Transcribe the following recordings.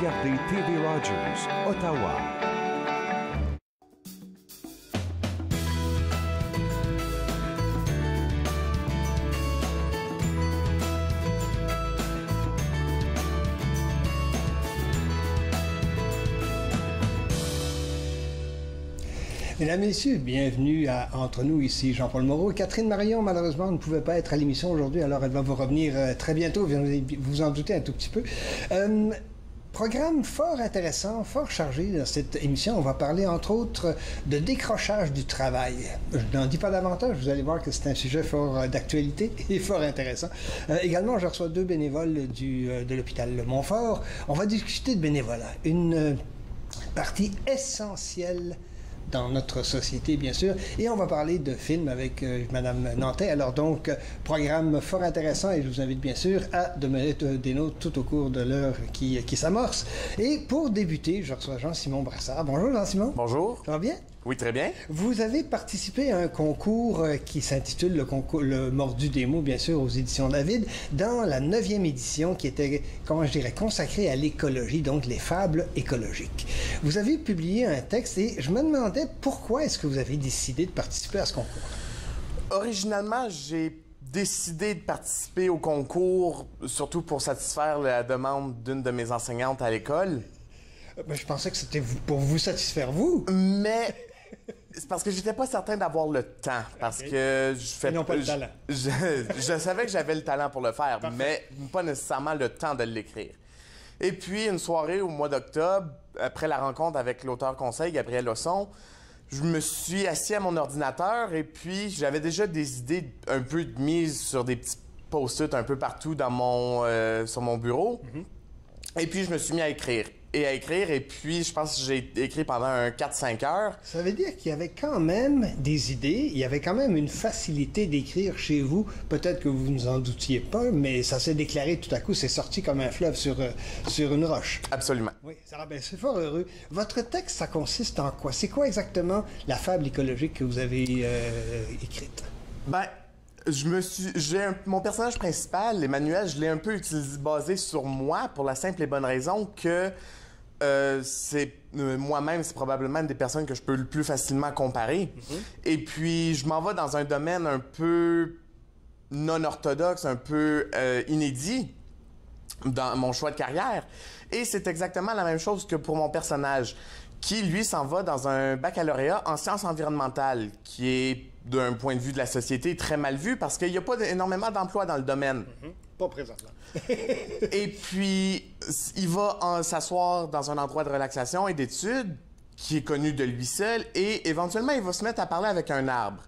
regardez TV Rogers, Ottawa. Mesdames, Messieurs, bienvenue à Entre nous, ici Jean-Paul Moreau. Catherine Marion, malheureusement, ne pouvait pas être à l'émission aujourd'hui, alors elle va vous revenir très bientôt, vous vous en doutez un tout petit peu. Programme fort intéressant, fort chargé dans cette émission. On va parler, entre autres, de décrochage du travail. Je n'en dis pas davantage, vous allez voir que c'est un sujet fort d'actualité et fort intéressant. Également, je reçois deux bénévoles de l'hôpital Montfort. On va discuter de bénévolat, une partie essentielle dans notre société, bien sûr. Et on va parler de films avec Madame Nantais. Alors donc, programme fort intéressant et je vous invite bien sûr à demeurer des nôtres tout au cours de l'heure qui s'amorce. Et pour débuter, je reçois Jean-Simon Brassard. Bonjour Jean-Simon. Bonjour. Ça va bien? Oui, très bien. Vous avez participé à un concours qui s'intitule le Mordu des mots, bien sûr, aux éditions David, dans la 9e édition qui était, comment je dirais, consacrée à l'écologie, donc les fables écologiques. Vous avez publié un texte et je me demandais pourquoi est-ce que vous avez décidé de participer à ce concours? Originalement, j'ai décidé de participer au concours, surtout pour satisfaire la demande d'une de mes enseignantes à l'école. Ben, je pensais que c'était pour vous satisfaire, vous. Mais c'est parce que j'étais pas certain d'avoir le temps. Parce que je fais non pas le talent. Je savais que j'avais le talent pour le faire, Parfait. mais pas nécessairement le temps de l'écrire. Et puis, une soirée au mois d'octobre, après la rencontre avec l'auteur-conseil, Gabriel Lausson, je me suis assis à mon ordinateur et puis j'avais déjà des idées un peu mises sur des petits post-it un peu partout dans sur mon bureau. Et puis, je me suis mis à écrire. Et puis je pense que j'ai écrit pendant un 4-5 heures. Ça veut dire qu'il y avait quand même des idées, il y avait quand même une facilité d'écrire chez vous. Peut-être que vous ne vous en doutiez pas, mais ça s'est déclaré tout à coup, c'est sorti comme un fleuve sur une roche. Absolument. Oui, c'est fort heureux. Votre texte, ça consiste en quoi? C'est quoi exactement la fable écologique que vous avez écrite? Ben, mon personnage principal, Emmanuel, je l'ai un peu basé sur moi pour la simple et bonne raison que moi-même, c'est probablement une des personnes que je peux le plus facilement comparer. Et puis, je m'en vais dans un domaine un peu non orthodoxe, un peu inédit dans mon choix de carrière. Et c'est exactement la même chose que pour mon personnage, qui, lui, s'en va dans un baccalauréat en sciences environnementales, qui est, d'un point de vue de la société, très mal vu parce qu'il n'y a pas énormément d'emplois dans le domaine. Pas présentement. Et puis, il va s'asseoir dans un endroit de relaxation et d'études qui est connu de lui seul et éventuellement, il va se mettre à parler avec un arbre.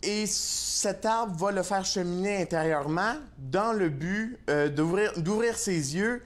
Et cet arbre va le faire cheminer intérieurement dans le but d'ouvrir ses yeux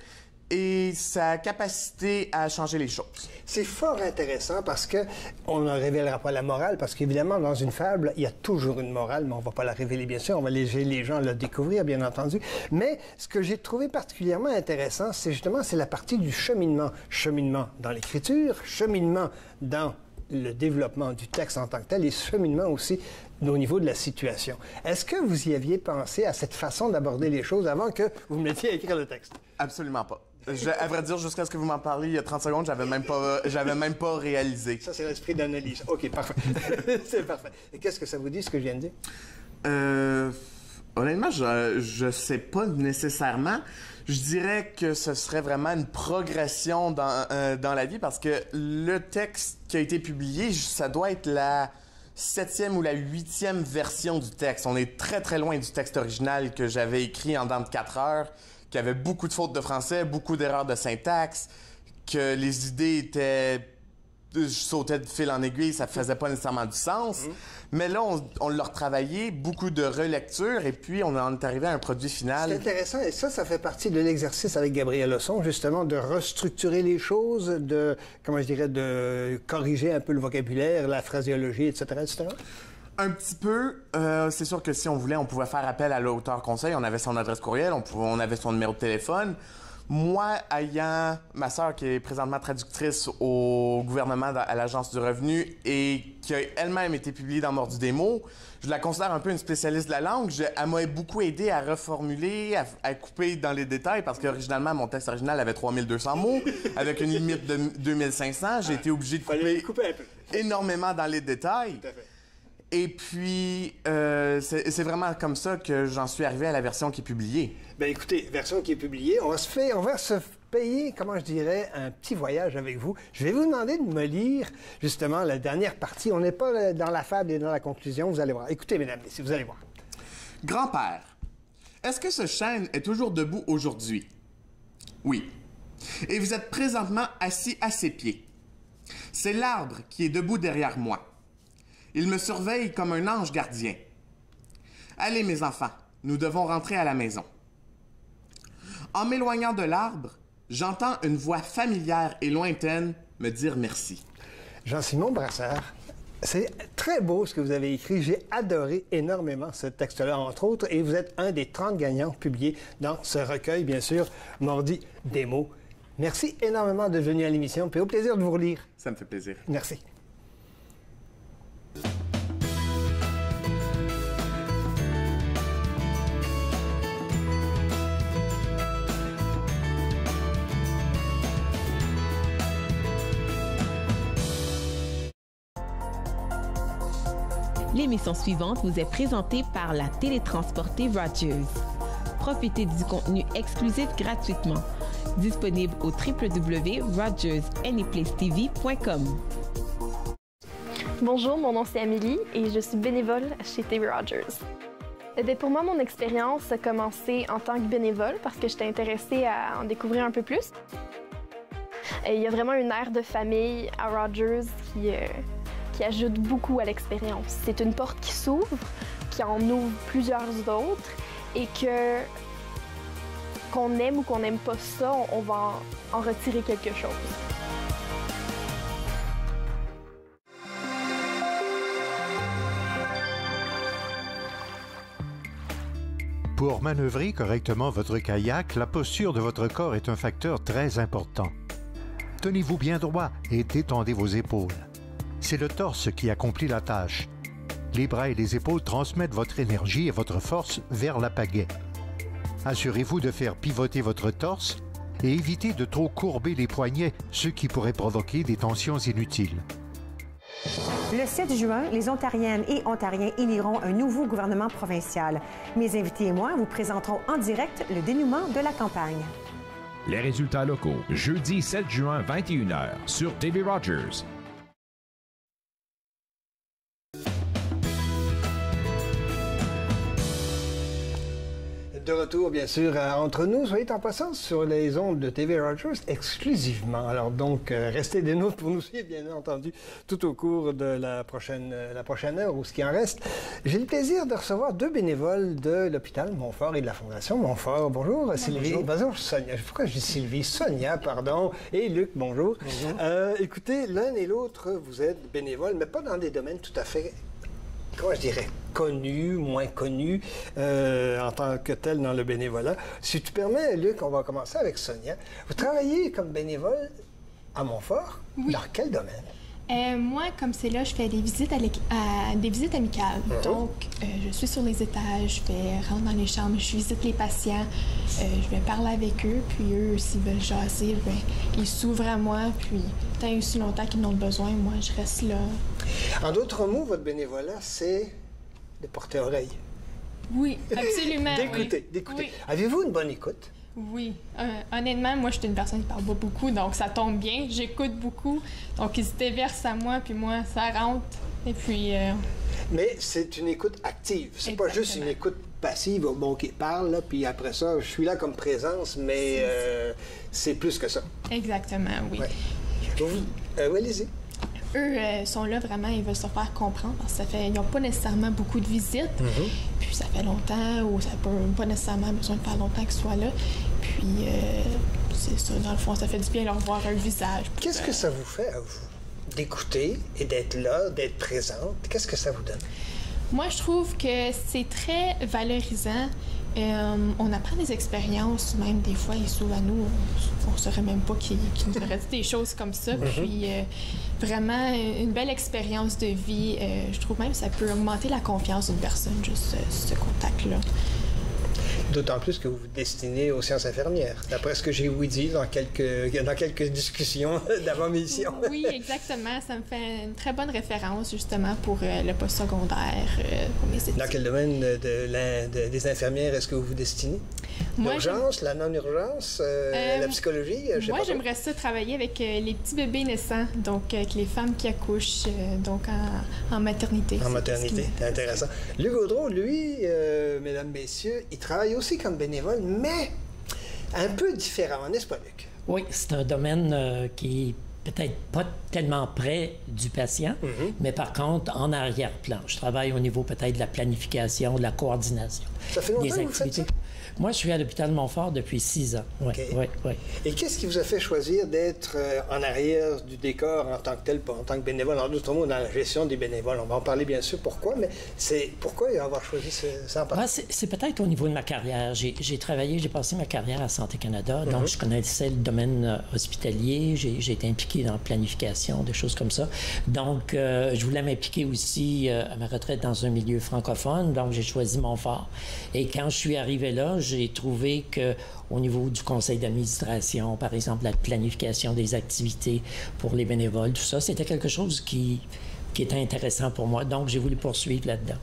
et sa capacité à changer les choses. C'est fort intéressant parce que on ne révélera pas la morale, parce qu'évidemment, dans une fable, il y a toujours une morale, mais on ne va pas la révéler, bien sûr. On va laisser les gens la découvrir, bien entendu. Mais ce que j'ai trouvé particulièrement intéressant, c'est la partie du cheminement. Cheminement dans l'écriture, cheminement dans le développement du texte en tant que tel et cheminement aussi au niveau de la situation. Est-ce que vous y aviez pensé à cette façon d'aborder les choses avant que vous me mettiez à écrire le texte? Absolument pas. À vrai dire, jusqu'à ce que vous m'en parliez il y a 30 secondes, j'avais même pas réalisé. Ça, c'est l'esprit d'analyse. OK, parfait. C'est parfait. Et qu'est-ce que ça vous dit, ce que je viens de dire? Honnêtement, je sais pas nécessairement. Je dirais que ce serait vraiment une progression dans la vie parce que le texte qui a été publié, ça doit être la 7e ou la 8e version du texte. On est très très loin du texte original que j'avais écrit en dedans de 4 heures, qui avait beaucoup de fautes de français, beaucoup d'erreurs de syntaxe, que les idées étaient... Je sautais de fil en aiguille, ça faisait pas nécessairement du sens. Mais là, on l'a retravaillé, beaucoup de relecture, et puis on en est arrivé à un produit final. C'est intéressant, et ça fait partie de l'exercice avec Gabriel Lausson, justement, de restructurer les choses, de corriger un peu le vocabulaire, la phraséologie, etc., etc.? Un petit peu. C'est sûr que si on voulait, on pouvait faire appel à l'auteur conseil. On avait son adresse courriel, on avait son numéro de téléphone. Moi, ayant ma sœur qui est présentement traductrice au gouvernement à l'Agence du revenu et qui a elle-même été publiée dans Mordu des mots, je la considère un peu une spécialiste de la langue. Elle m'a beaucoup aidé à reformuler, à couper dans les détails, parce qu'originalement, mon texte original avait 3200 mots, avec une limite de 2500. J'ai été obligé de couper un peu. Énormément dans les détails. Tout à fait. Et puis, c'est vraiment comme ça que j'en suis arrivé à la version qui est publiée. Bien, écoutez, version qui est publiée, on va se payer, comment je dirais, un petit voyage avec vous. Je vais vous demander de me lire, justement, la dernière partie. On n'est pas dans la fable et dans la conclusion, vous allez voir. Écoutez, mesdames, messieurs, vous allez voir. Grand-père, est-ce que ce chêne est toujours debout aujourd'hui? Oui. Et vous êtes présentement assis à ses pieds. C'est l'arbre qui est debout derrière moi. Il me surveille comme un ange gardien. Allez, mes enfants, nous devons rentrer à la maison. En m'éloignant de l'arbre, j'entends une voix familière et lointaine me dire merci. Jean-Simon Brassard, c'est très beau ce que vous avez écrit. J'ai adoré énormément ce texte-là, entre autres, et vous êtes un des 30 gagnants publiés dans ce recueil, bien sûr, Mordu des mots. Merci énormément de venir à l'émission, puis au plaisir de vous relire. Ça me fait plaisir. Merci. L'émission suivante vous est présentée par la télétransportée Rogers. Profitez du contenu exclusif gratuitement. Disponible au www.rogersanyplacetv.com. Bonjour, mon nom c'est Amélie et je suis bénévole chez TV Rogers. Pour moi, mon expérience a commencé en tant que bénévole parce que j'étais intéressée à en découvrir un peu plus. Il y a vraiment une aire de famille à Rogers qui ajoute beaucoup à l'expérience. C'est une porte qui s'ouvre, qui en ouvre plusieurs autres et qu'on aime ou qu'on n'aime pas ça, on va en retirer quelque chose. Pour manœuvrer correctement votre kayak, la posture de votre corps est un facteur très important. Tenez-vous bien droit et détendez vos épaules. C'est le torse qui accomplit la tâche. Les bras et les épaules transmettent votre énergie et votre force vers la pagaie. Assurez-vous de faire pivoter votre torse et évitez de trop courber les poignets, ce qui pourrait provoquer des tensions inutiles. Le 7 juin, les Ontariennes et Ontariens éliront un nouveau gouvernement provincial. Mes invités et moi vous présenterons en direct le dénouement de la campagne. Les résultats locaux, jeudi 7 juin, 21h, sur TV Rogers. De retour, bien sûr, entre nous. Soyez en passant sur les ondes de TV Rogers exclusivement. Alors donc, restez des nôtres pour nous suivre, bien entendu, tout au cours de la prochaine heure ou ce qui en reste. J'ai le plaisir de recevoir deux bénévoles de l'hôpital Montfort et de la Fondation Montfort. Bonjour, Sylvie. Bonjour, Sonia. Pourquoi je dis Sylvie? Sonia, pardon. Et Luc, bonjour. Bonjour. Écoutez, l'un et l'autre, vous êtes bénévoles, mais pas dans des domaines tout à fait, comment je dirais, connus, moins connus en tant que tel dans le bénévolat. Si tu permets, Luc, on va commencer avec Sonia. Vous travaillez comme bénévole à Montfort? Oui. Dans quel domaine? Moi, comme c'est là, je fais des visites amicales. Donc, je suis sur les étages, je vais rentrer dans les chambres, je visite les patients, je vais parler avec eux, puis eux, s'ils veulent jaser, ben, ils s'ouvrent à moi, puis tant et aussi longtemps qu'ils en ont besoin, moi, je reste là. En d'autres mots, votre bénévolat, c'est de porter oreille. Oui, absolument. D'écouter. Oui. Avez-vous une bonne écoute? Oui. Honnêtement, moi, je suis une personne qui parle pas beaucoup, donc ça tombe bien. J'écoute beaucoup. Donc, ils se déversent à moi, puis moi, ça rentre. Et puis... Mais c'est une écoute active. C'est pas juste une écoute passive, bon, qui parle, là, puis après ça, je suis là comme présence, mais c'est plus que ça. Exactement, oui. Ouais. Oui, allez-y. Eux sont là vraiment, ils veulent se faire comprendre parce que ils n'ont pas nécessairement beaucoup de visites. Puis ça fait longtemps ou ça peut pas nécessairement besoin de faire longtemps qu'ils soient là. Puis c'est ça, dans le fond, ça fait du bien leur voir un visage. Qu'est-ce que ça vous fait à vous d'écouter et d'être là, d'être présente? Qu'est-ce que ça vous donne? Moi, je trouve que c'est très valorisant. On apprend des expériences, même des fois, ils s'ouvrent à nous. On ne saurait même pas qu'ils nous auraient dit des choses comme ça. Puis, vraiment, une belle expérience de vie. Je trouve même que ça peut augmenter la confiance d'une personne, juste ce contact-là. D'autant plus que vous vous destinez aux sciences infirmières, d'après ce que j'ai ouï dire dans quelques discussions d'avant-mission. Oui, exactement. Ça me fait une très bonne référence, justement, pour le postsecondaire, pour mes études. Dans quel domaine des infirmières est-ce que vous vous destinez? L'urgence, la non-urgence, la psychologie? Moi, j'aimerais ça travailler avec les petits bébés naissants, donc avec les femmes qui accouchent, donc en maternité. En maternité, c'est intéressant. Luc Gaudreault, lui, mesdames, messieurs, il travaille aussi comme bénévole, mais un peu différent, n'est-ce pas, Luc? Oui, c'est un domaine qui est peut-être pas tellement près du patient, mais par contre, en arrière-plan. Je travaille au niveau peut-être de la planification, de la coordination. Ça fait longtemps que vous faites ça? Moi, je suis à l'hôpital Montfort depuis 6 ans. Oui, oui, oui. Et qu'est-ce qui vous a fait choisir d'être en arrière du décor en tant que tel, en tant que bénévole? En d'autres mots, dans la gestion des bénévoles. On va en parler bien sûr pourquoi, mais pourquoi avoir choisi ça en particulier? C'est peut-être au niveau de ma carrière. J'ai passé ma carrière à Santé Canada, donc je connaissais le domaine hospitalier. J'ai été impliqué dans la planification, des choses comme ça. Donc, je voulais m'impliquer aussi à ma retraite dans un milieu francophone, donc j'ai choisi Montfort. Et quand je suis arrivé là, j'ai trouvé qu'au niveau du conseil d'administration, par exemple, la planification des activités pour les bénévoles, tout ça, c'était quelque chose qui était intéressant pour moi. Donc, j'ai voulu poursuivre là-dedans.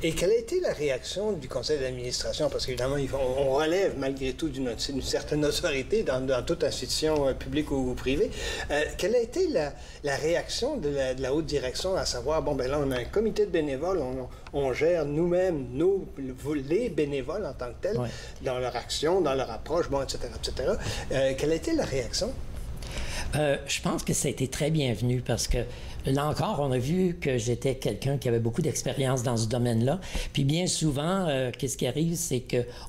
Et quelle a été la réaction du conseil d'administration? Parce qu'évidemment, on relève malgré tout d'une certaine autorité dans toute institution publique ou privée. Quelle a été la réaction de la haute direction à savoir, bon, ben là, on a un comité de bénévoles, on gère nous-mêmes les bénévoles en tant que tels, dans leur action, dans leur approche, bon, etc., etc. Quelle a été la réaction? Je pense que ça a été très bienvenu parce que là encore, on a vu que j'étais quelqu'un qui avait beaucoup d'expérience dans ce domaine-là. Puis bien souvent, qu'est-ce qui arrive, c'est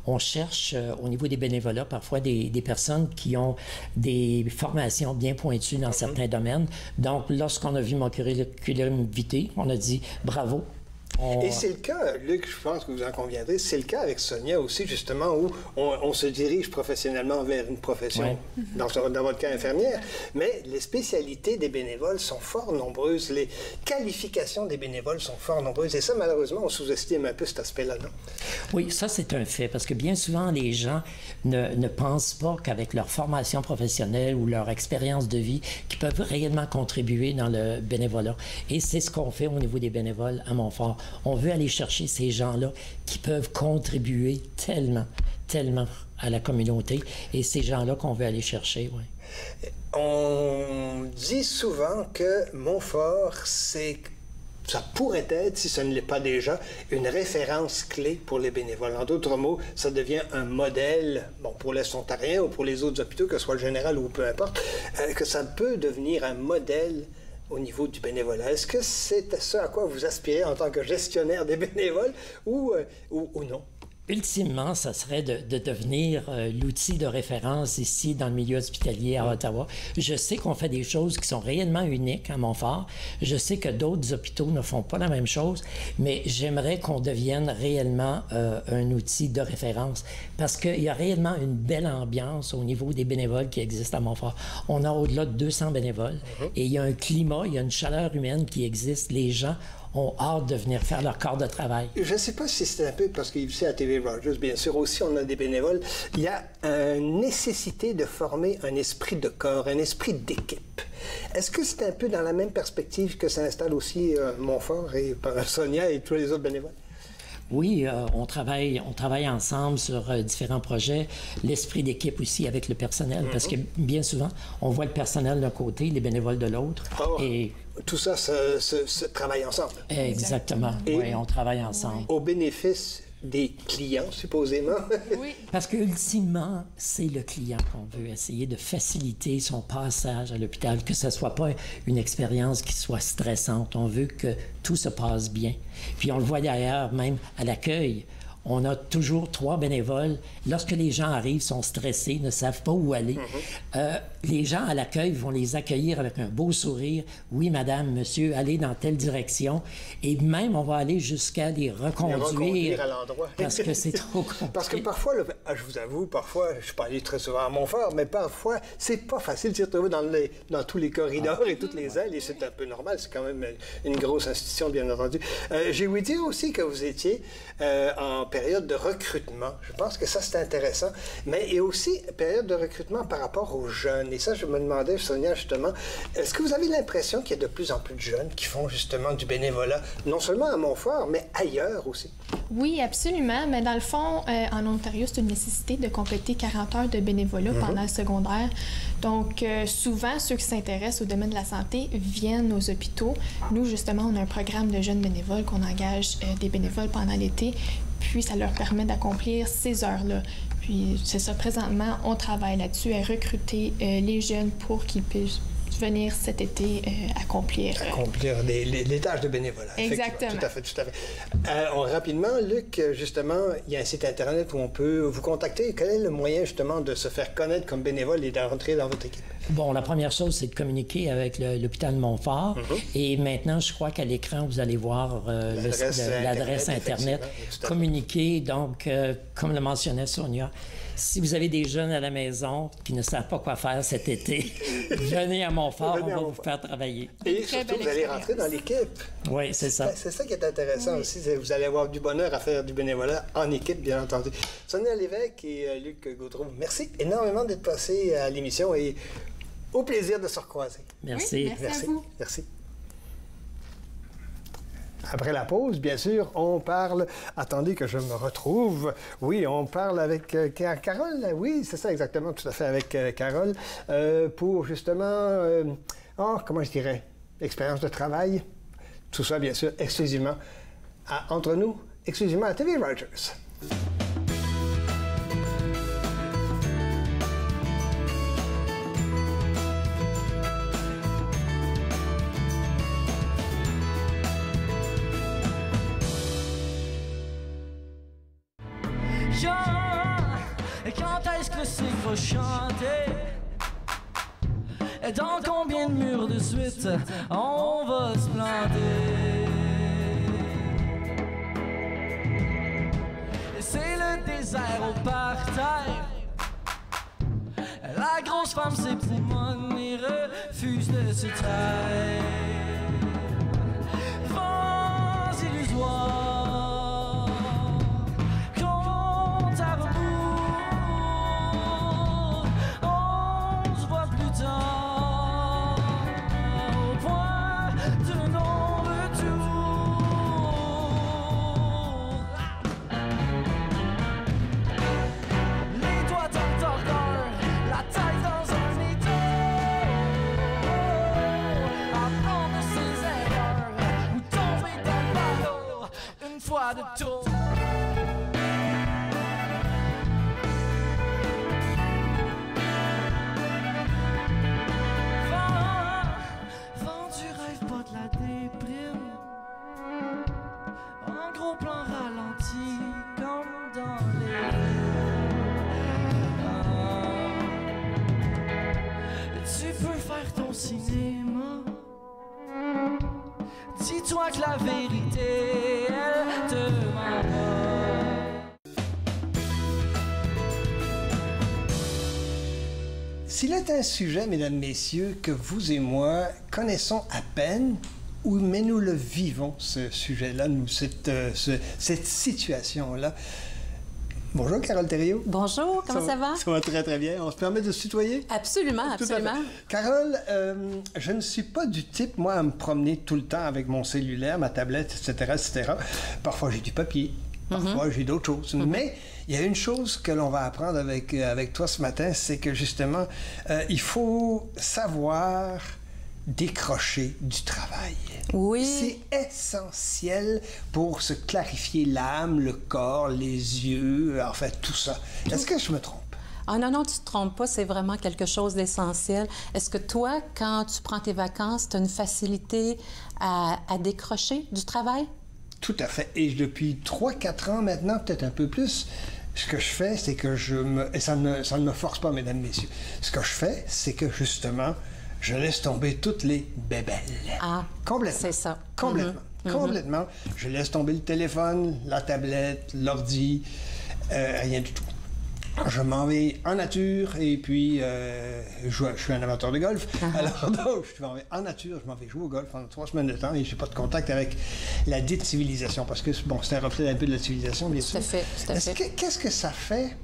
qu'on cherche au niveau des bénévolats parfois des personnes qui ont des formations bien pointues dans certains domaines. Donc, lorsqu'on a vu mon curriculum vitae, on a dit bravo. Et c'est le cas, Luc, je pense que vous en conviendrez, c'est le cas avec Sonia aussi, justement, où on se dirige professionnellement vers une profession, dans votre cas infirmière, mais les spécialités des bénévoles sont fort nombreuses, les qualifications des bénévoles sont fort nombreuses, et ça, malheureusement, on sous-estime un peu cet aspect-là, non? Oui, ça, c'est un fait, parce que bien souvent, les gens ne pensent pas qu'avec leur formation professionnelle ou leur expérience de vie, qu'ils peuvent réellement contribuer dans le bénévolat. Et c'est ce qu'on fait au niveau des bénévoles à Montfort. On veut aller chercher ces gens-là qui peuvent contribuer tellement à la communauté. Et ces gens-là qu'on veut aller chercher, oui. On dit souvent que Montfort, ça pourrait être, si ce ne l'est pas déjà, une référence clé pour les bénévoles. En d'autres mots, ça devient un modèle, bon, pour les Ontariens ou pour les autres hôpitaux, que ce soit le général ou peu importe, que ça peut devenir un modèle au niveau du bénévolat. Est-ce que c'est ce à quoi vous aspirez en tant que gestionnaire des bénévoles ou non? Ultimement, ça serait de devenir l'outil de référence ici dans le milieu hospitalier à Ottawa. Je sais qu'on fait des choses qui sont réellement uniques à Montfort. Je sais que d'autres hôpitaux ne font pas la même chose, mais j'aimerais qu'on devienne réellement un outil de référence parce qu'il y a réellement une belle ambiance au niveau des bénévoles qui existent à Montfort. On a au-delà de 200 bénévoles et il y a un climat, il y a une chaleur humaine qui existe. Les gens ont hâte de venir faire leur corps de travail. Je ne sais pas si c'est un peu, parce qu'ici à TV Rogers, bien sûr, aussi on a des bénévoles, il y a une nécessité de former un esprit de corps, un esprit d'équipe. Est-ce que c'est un peu dans la même perspective que s'installe aussi Montfort et Sonia et tous les autres bénévoles? Oui, on travaille ensemble sur différents projets. L'esprit d'équipe aussi avec le personnel, parce que bien souvent, on voit le personnel d'un côté, les bénévoles de l'autre. Et tout ça se travaille ensemble. Exactement. Oui, on travaille ensemble. Au bénéfice des clients, supposément. Oui. Parce qu'ultimement, c'est le client qu'on veut essayer de faciliter son passage à l'hôpital, que ce ne soit pas une expérience qui soit stressante. On veut que tout se passe bien. Puis on le voit d'ailleurs, même à l'accueil. On a toujours 3 bénévoles. Lorsque les gens arrivent, sont stressés, ne savent pas où aller. les gens à l'accueil vont les accueillir avec un beau sourire. Oui, madame, monsieur, allez dans telle direction. Et même, on va aller jusqu'à les reconduire à l'endroit. Parce que c'est trop compliqué. Parce que parfois, je vous avoue, parfois, je suis pas allé très souvent à Montfort, mais parfois, c'est pas facile de s'y retrouver dans tous les corridors et toutes les ailes, et c'est un peu normal, c'est quand même une grosse institution, bien entendu. J'ai ouï dire aussi que vous étiez en période de recrutement. Je pense que ça, c'est intéressant. Mais il y a aussi période de recrutement par rapport aux jeunes. Et ça, je me demandais, Sonia, justement, est-ce que vous avez l'impression qu'il y a de plus en plus de jeunes qui font justement du bénévolat, non seulement à Montfort, mais ailleurs aussi? Oui, absolument. Mais dans le fond, en Ontario, c'est une nécessité de compléter 40 heures de bénévolat pendant le secondaire. Donc, souvent, ceux qui s'intéressent au domaine de la santé viennent aux hôpitaux. Nous, justement, on a un programme de jeunes bénévoles qu'on engage des bénévoles pendant l'été, puis ça leur permet d'accomplir ces heures-là. Puis, c'est ça, présentement, on travaille là-dessus, à recruter les jeunes pour qu'ils puissent venir cet été accomplir les tâches de bénévolat. Exactement. Tout à fait, tout à fait. Rapidement, Luc, justement, il y a un site Internet où on peut vous contacter. Quel est le moyen, justement, de se faire connaître comme bénévole et d'entrer dans votre équipe? Bon, la première chose, c'est de communiquer avec l'hôpital de Montfort. Et maintenant, je crois qu'à l'écran, vous allez voir l'adresse Internet. Communiquer, donc, comme le mentionnait Sonia, si vous avez des jeunes à la maison qui ne savent pas quoi faire cet été, venez à Montfort, on va vous faire travailler. Et surtout, vous allez rentrer dans l'équipe. Oui, c'est ça. C'est ça qui est intéressant aussi. Vous allez avoir du bonheur à faire du bénévolat en équipe, bien entendu. Sonia Lévesque et Luc Gaudreau, merci énormément d'être passés à l'émission et au plaisir de se recroiser. Merci. Oui, merci à vous. Merci. Après la pause, bien sûr, on parle... Attendez que je me retrouve. Oui, on parle avec Carole. Oui, c'est ça exactement, tout à fait, avec Carole, pour justement... comment je dirais? Expérience de travail. Tout ça, bien sûr, exclusivement entre nous, exclusivement à TV Rogers. Quand est-ce que c'est qu'il va chanter? Dans combien de murs de suite on va se planter? C'est le désert au parterre. La grosse femme s'époumonne et refuse de se taire. Vents illusoires. De trop. Vent du rêve, pas de la déprime. En gros plan ralenti, comme dans les tu peux faire ton cinéma. Dis-toi que la vérité, elle te ment. S'il est un sujet, mesdames, messieurs, que vous et moi connaissons à peine, mais nous le vivons, ce sujet-là, cette situation-là. Bonjour, Carole Thériault. Bonjour, comment ça va? Ça va très, très bien. On se permet de se tutoyer? Absolument, absolument. Carole, je ne suis pas du type, moi, à me promener tout le temps avec mon cellulaire, ma tablette, etc., etc. Parfois, j'ai du papier. Parfois, j'ai d'autres choses. Mais il y a une chose que l'on va apprendre avec toi ce matin, c'est que, justement, il faut savoir décrocher du travail. Oui. C'est essentiel pour se clarifier l'âme, le corps, les yeux, en fait, tout ça. Est-ce que je me trompe? Ah non, non, tu ne te trompes pas, c'est vraiment quelque chose d'essentiel. Est-ce que toi, quand tu prends tes vacances, tu as une facilité à décrocher du travail? Tout à fait. Et depuis 3-4 ans maintenant, peut-être un peu plus, Ce que je fais, c'est que et ça ne me force pas, mesdames, messieurs. Ce que je fais, c'est que justement, je laisse tomber toutes les bébelles. Ah, complètement. C'est ça. Complètement. Complètement. Je laisse tomber le téléphone, la tablette, l'ordi, rien du tout. Je m'en vais en nature et puis je suis un amateur de golf. Alors donc, je m'en vais en nature, je m'en vais jouer au golf pendant 3 semaines de temps et je n'ai pas de contact avec la dite civilisation parce que, bon, c'est un reflet un peu de la civilisation, bien sûr. Tout à fait. Qu'est-ce que ça fait,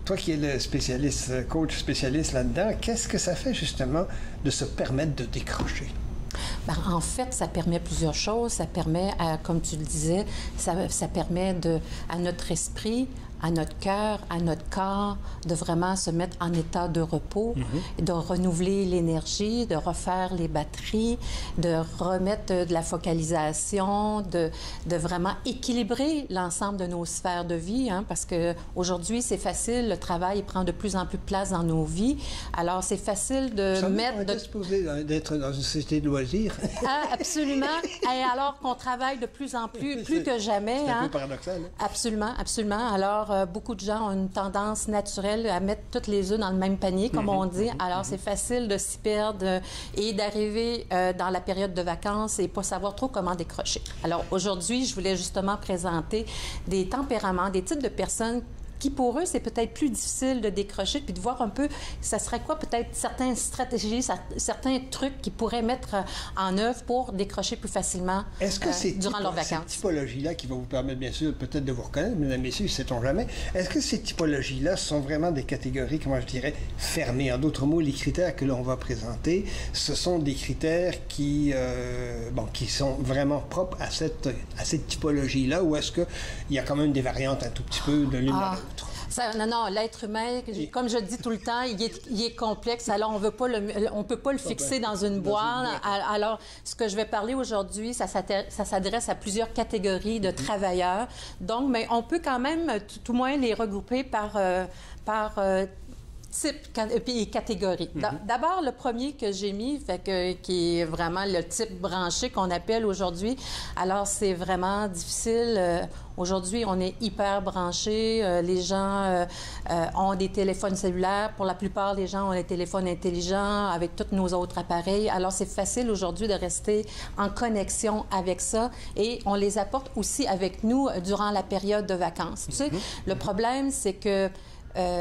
toi qui es le spécialiste, coach spécialiste là-dedans, qu'est-ce que ça fait justement de se permettre de décrocher? Ben, en fait, ça permet plusieurs choses. Ça permet, comme tu le disais, ça permet à notre esprit, à notre cœur, à notre corps, de vraiment se mettre en état de repos, de renouveler l'énergie, de refaire les batteries, de remettre de la focalisation, de vraiment équilibrer l'ensemble de nos sphères de vie, hein, parce qu'aujourd'hui, c'est facile, le travail prend de plus en plus de place dans nos vies. Alors, c'est facile de mettre... On est supposé d'être dans une société de loisirs. Ah, absolument. Et alors qu'on travaille de plus en plus que jamais. C'est un peu paradoxal. Hein? Absolument, absolument. Alors, beaucoup de gens ont une tendance naturelle à mettre toutes les œufs dans le même panier, comme on dit. Alors, c'est facile de s'y perdre et d'arriver dans la période de vacances et pas savoir trop comment décrocher. Alors, aujourd'hui, je voulais justement présenter des tempéraments, des types de personnes qui, pour eux, c'est peut-être plus difficile de décrocher, puis de voir un peu, ça serait quoi peut-être certaines stratégies, certains trucs qu'ils pourraient mettre en œuvre pour décrocher plus facilement durant leurs vacances. Cette typologie-là qui va vous permettre, bien sûr, peut-être de vous reconnaître, mesdames, messieurs, sait-on jamais, est-ce que ces typologies-là sont vraiment des catégories, comment je dirais, fermées? En d'autres mots, les critères que l'on va présenter, ce sont des critères qui sont vraiment propres à cette typologie-là, ou est-ce qu'il y a quand même des variantes un tout petit peu de l'une à l'autre? Non, l'être humain, comme je le dis tout le temps, il est complexe. Alors, on peut pas le fixer dans une boîte. Alors, ce que je vais parler aujourd'hui, ça s'adresse à plusieurs catégories de travailleurs. Donc, mais on peut quand même, tout moins, les regrouper par type et catégorie. D'abord, le premier que j'ai mis, qui est vraiment le type branché qu'on appelle aujourd'hui. Alors, c'est vraiment difficile. Aujourd'hui, on est hyper branchés. Les gens ont des téléphones cellulaires. Pour la plupart des gens ont des téléphones intelligents avec tous nos autres appareils. Alors, c'est facile aujourd'hui de rester en connexion avec ça et on les apporte aussi avec nous durant la période de vacances. Tu sais, le problème, c'est que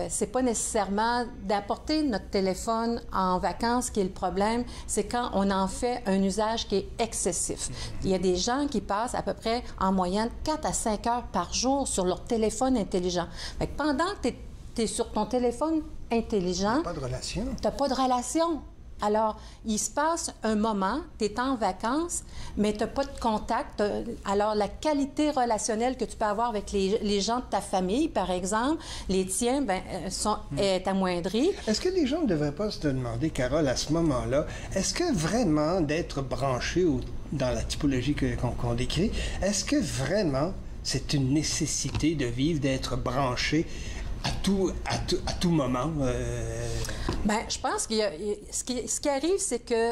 c'est pas nécessairement d'apporter notre téléphone en vacances qui est le problème, c'est quand on en fait un usage qui est excessif. Il y a des gens qui passent à peu près en moyenne 4 à 5 heures par jour sur leur téléphone intelligent. Fait que pendant que tu es sur ton téléphone intelligent... T'as pas de relation. T'as pas de relation. Alors, il se passe un moment, tu es en vacances, mais tu n'as pas de contact. Alors, la qualité relationnelle que tu peux avoir avec les gens de ta famille, par exemple, les tiens, est amoindrie. Est-ce que les gens ne devraient pas se demander, Carole, à ce moment-là, est-ce que vraiment d'être branché dans la typologie qu'on décrit, est-ce que vraiment c'est une nécessité de vivre, d'être branché à tout moment? Bien, je pense que ce qui arrive, c'est que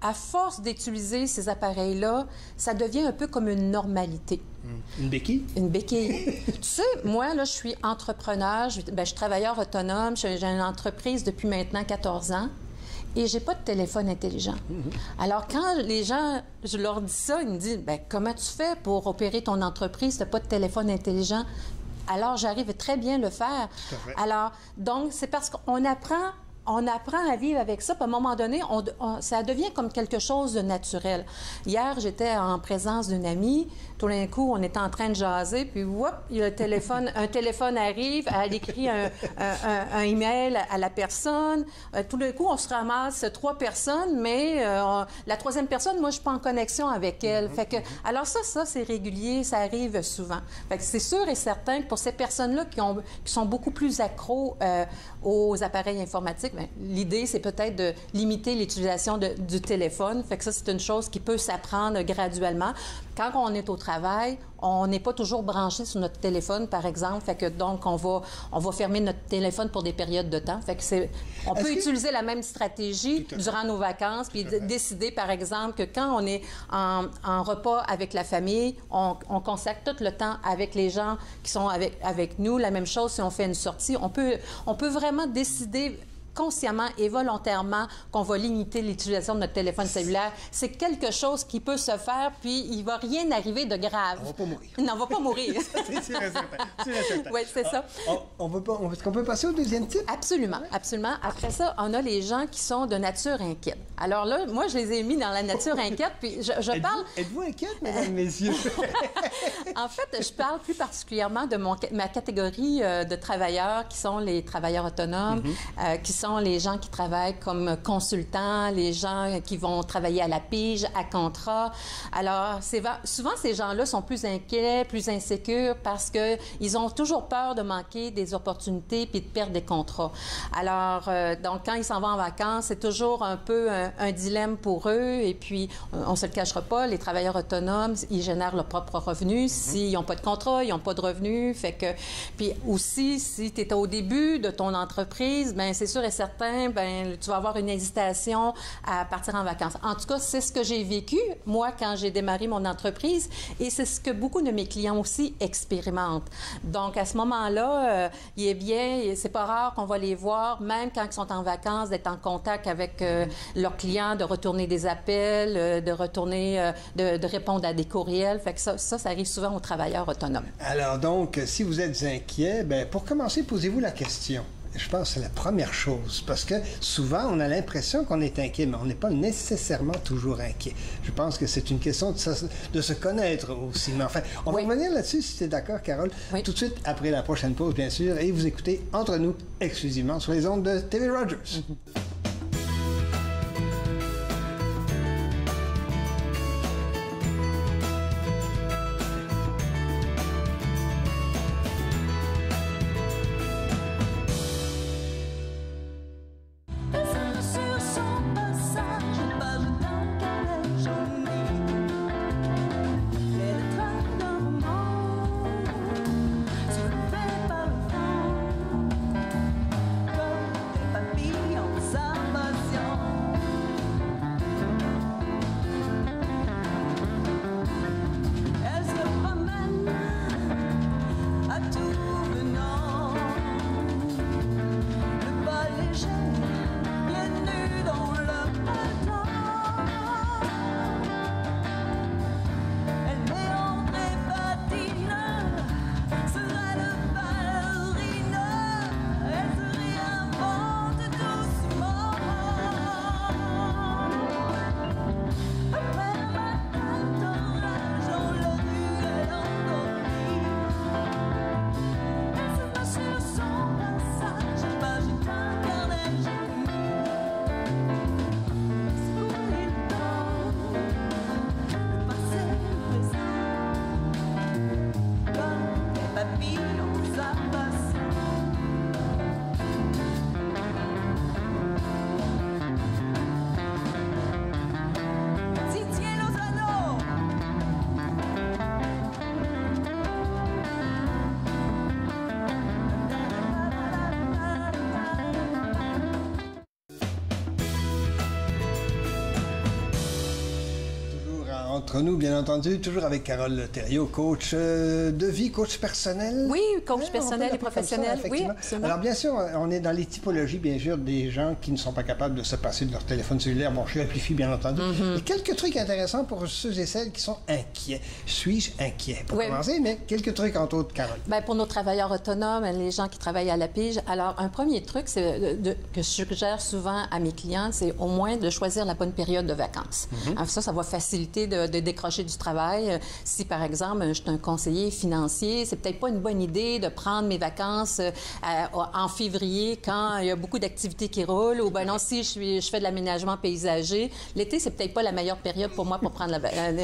à force d'utiliser ces appareils-là, ça devient un peu comme une normalité. Une béquille? Une béquille. Tu sais, moi, là, je suis entrepreneur, je suis travailleur autonome, j'ai une entreprise depuis maintenant 14 ans. Et j'ai pas de téléphone intelligent. Alors, quand les gens, je leur dis ça, ils me disent, bien, comment tu fais pour opérer ton entreprise si tu n'as pas de téléphone intelligent? Alors, j'arrive très bien à le faire. Alors, donc, c'est parce qu'on apprend à vivre avec ça. Puis à un moment donné, ça devient comme quelque chose de naturel. Hier, j'étais en présence d'une amie. Tout d'un coup, on était en train de jaser, puis whoop, un téléphone arrive, elle écrit un email à la personne. Tout d'un coup, on se ramasse 3 personnes, mais la 3e personne, moi, je suis pas en connexion avec elle. Fait que, alors ça, c'est régulier, ça arrive souvent. Fait que c'est sûr et certain que pour ces personnes-là qui sont beaucoup plus accros aux appareils informatiques, bien, l'idée, c'est peut-être de limiter l'utilisation du téléphone. Fait que ça, c'est une chose qui peut s'apprendre graduellement. Quand on est au travail, on n'est pas toujours branché sur notre téléphone, par exemple. Fait que donc, on va fermer notre téléphone pour des périodes de temps. Fait que on peut utiliser la même stratégie durant nos vacances, puis décider, par exemple, que quand on est en repas avec la famille, on consacre tout le temps avec les gens qui sont avec nous. La même chose si on fait une sortie. On peut vraiment décider consciemment et volontairement qu'on va limiter l'utilisation de notre téléphone cellulaire. C'est quelque chose qui peut se faire, puis il ne va rien arriver de grave. On ne va pas mourir. Non, on ne va pas mourir. C'est Oui, c'est ça. Est-ce qu'on peut passer au deuxième type? Absolument, absolument. Après ça, on a les gens qui sont de nature inquiète. Alors là, moi, je les ai mis dans la nature inquiète, puis je parle... Êtes-vous inquiète, mesdames, messieurs? En fait, je parle plus particulièrement de ma catégorie de travailleurs qui sont les travailleurs autonomes, qui sont les gens qui travaillent comme consultants, les gens qui vont travailler à la pige, à contrat. Alors, souvent, ces gens-là sont plus inquiets, plus insécures parce qu'ils ont toujours peur de manquer des opportunités puis de perdre des contrats. Alors, donc, quand ils s'en vont en vacances, c'est toujours un peu un dilemme pour eux. Et puis, on ne se le cachera pas, les travailleurs autonomes, ils génèrent leurs propres revenus. S'ils n'ont pas de contrat, ils n'ont pas de revenus. Fait que, puis aussi, si tu es au début de ton entreprise, bien, c'est sûr et certain, bien, tu vas avoir une hésitation à partir en vacances. En tout cas, c'est ce que j'ai vécu, moi, quand j'ai démarré mon entreprise, et c'est ce que beaucoup de mes clients aussi expérimentent. Donc, à ce moment-là, il est bien, c'est pas rare qu'on va les voir, même quand ils sont en vacances, d'être en contact avec leurs clients, de retourner des appels, de répondre à des courriels. Fait que ça arrive souvent aux travailleurs autonomes. Alors donc, si vous êtes inquiet, bien, pour commencer, posez-vous la question. Je pense que c'est la première chose, parce que souvent, on a l'impression qu'on est inquiet, mais on n'est pas nécessairement toujours inquiet. Je pense que c'est une question de se connaître aussi. Mais enfin, on va revenir là-dessus, si tu es d'accord, Carole, tout de suite après la prochaine pause, bien sûr, et vous écoutez Entre nous, exclusivement sur les ondes de TV Rogers. Entre nous, bien entendu, toujours avec Carole Thériault, coach de vie, coach personnel. Oui, coach personnel et professionnel. Ça, oui, absolument. Alors, bien sûr, on est dans les typologies, bien sûr, des gens qui ne sont pas capables de se passer de leur téléphone cellulaire. Bon, je simplifie, bien entendu. Et quelques trucs intéressants pour ceux et celles qui sont inquiets. Suis-je inquiet? Pour commencer, mais quelques trucs, entre autres, Carole. Bien, pour nos travailleurs autonomes, les gens qui travaillent à la pige, alors, un premier truc que je suggère souvent à mes clients, c'est au moins de choisir la bonne période de vacances. Alors, ça va faciliter de décrocher du travail. Si, par exemple, je suis un conseiller financier, c'est peut-être pas une bonne idée de prendre mes vacances en février quand il y a beaucoup d'activités qui roulent, ou ben non, si je fais de l'aménagement paysager, l'été, c'est peut-être pas la meilleure période pour moi pour prendre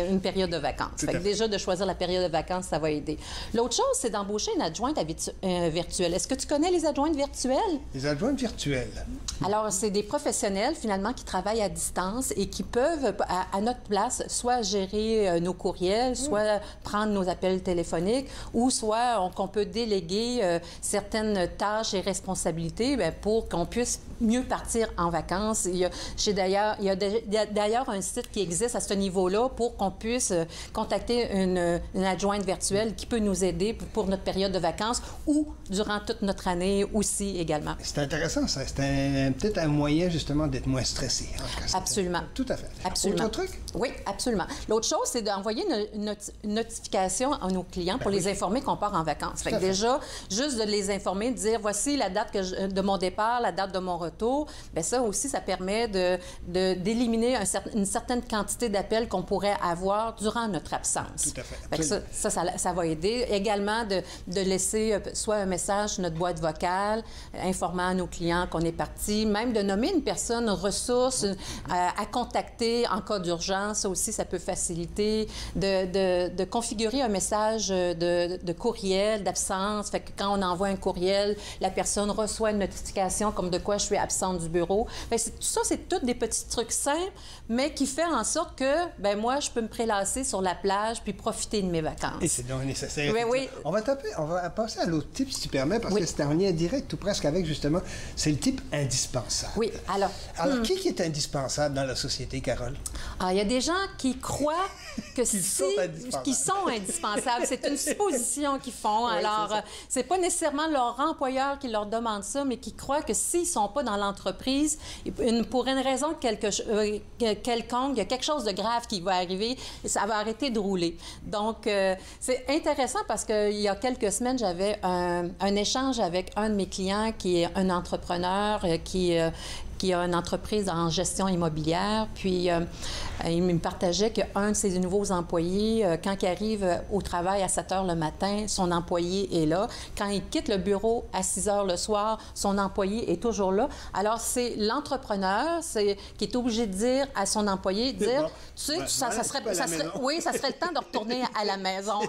une période de vacances. Fait que déjà, de choisir la période de vacances, ça va aider. L'autre chose, c'est d'embaucher une adjointe virtuelle. Est-ce que tu connais les adjointes virtuelles? Les adjointes virtuelles. Alors, c'est des professionnels, finalement, qui travaillent à distance et qui peuvent, à notre place, soit gérer nos courriels, soit prendre nos appels téléphoniques, ou soit qu'on peut déléguer certaines tâches et responsabilités pour qu'on puisse mieux partir en vacances. Il y a d'ailleurs un site qui existe à ce niveau-là pour qu'on puisse contacter une adjointe virtuelle qui peut nous aider pour notre période de vacances ou durant toute notre année aussi également. C'est intéressant, ça. C'est peut-être un moyen, justement, d'être moins stressé. Absolument. Tout à fait. Absolument. Autre truc? Oui, absolument. L'autre chose, c'est d'envoyer une notification à nos clients pour les informer qu'on part en vacances. Fait que déjà, juste de les informer, de dire, voici la date de mon départ, la date de mon retour, bien ça aussi, ça permet d'éliminer une certaine quantité d'appels qu'on pourrait avoir durant notre absence. Tout à fait. Fait que ça va aider. Également, de laisser soit un message sur notre boîte vocale, informant nos clients qu'on est parti, même de nommer une personne ressource à contacter en cas d'urgence. Ça aussi, ça peut faciliter. De configurer un message de courriel, d'absence. Fait que quand on envoie un courriel, la personne reçoit une notification comme de quoi je suis absente du bureau. Fait que tout ça, c'est tous des petits trucs simples, mais qui fait en sorte que, ben moi, je peux me prélasser sur la plage puis profiter de mes vacances. Et c'est donc nécessaire. Oui. On va passer à l'autre type, si tu permets, parce que c'est en lien direct ou presque avec, justement, c'est le type indispensable. Oui, alors... qui est indispensable dans la société, Carole? Il y a des gens qui croient que qui sont indispensables. C'est une supposition qu'ils font. Oui, alors, c'est pas nécessairement leur employeur qui leur demande ça, mais qui croient que s'ils sont pas dans l'entreprise, pour une raison quelconque, il y a quelque chose de grave qui va arriver et ça va arrêter de rouler. Donc, c'est intéressant parce qu'il y a quelques semaines, j'avais un échange avec un de mes clients qui est un entrepreneur qui a une entreprise en gestion immobilière. Puis, il me partageait qu'un de ses nouveaux employés, quand il arrive au travail à 7 heures le matin, son employé est là. Quand il quitte le bureau à 6 heures le soir, son employé est toujours là. Alors, c'est l'entrepreneur qui est obligé de dire à son employé, tu sais, ça serait le temps de retourner à la maison.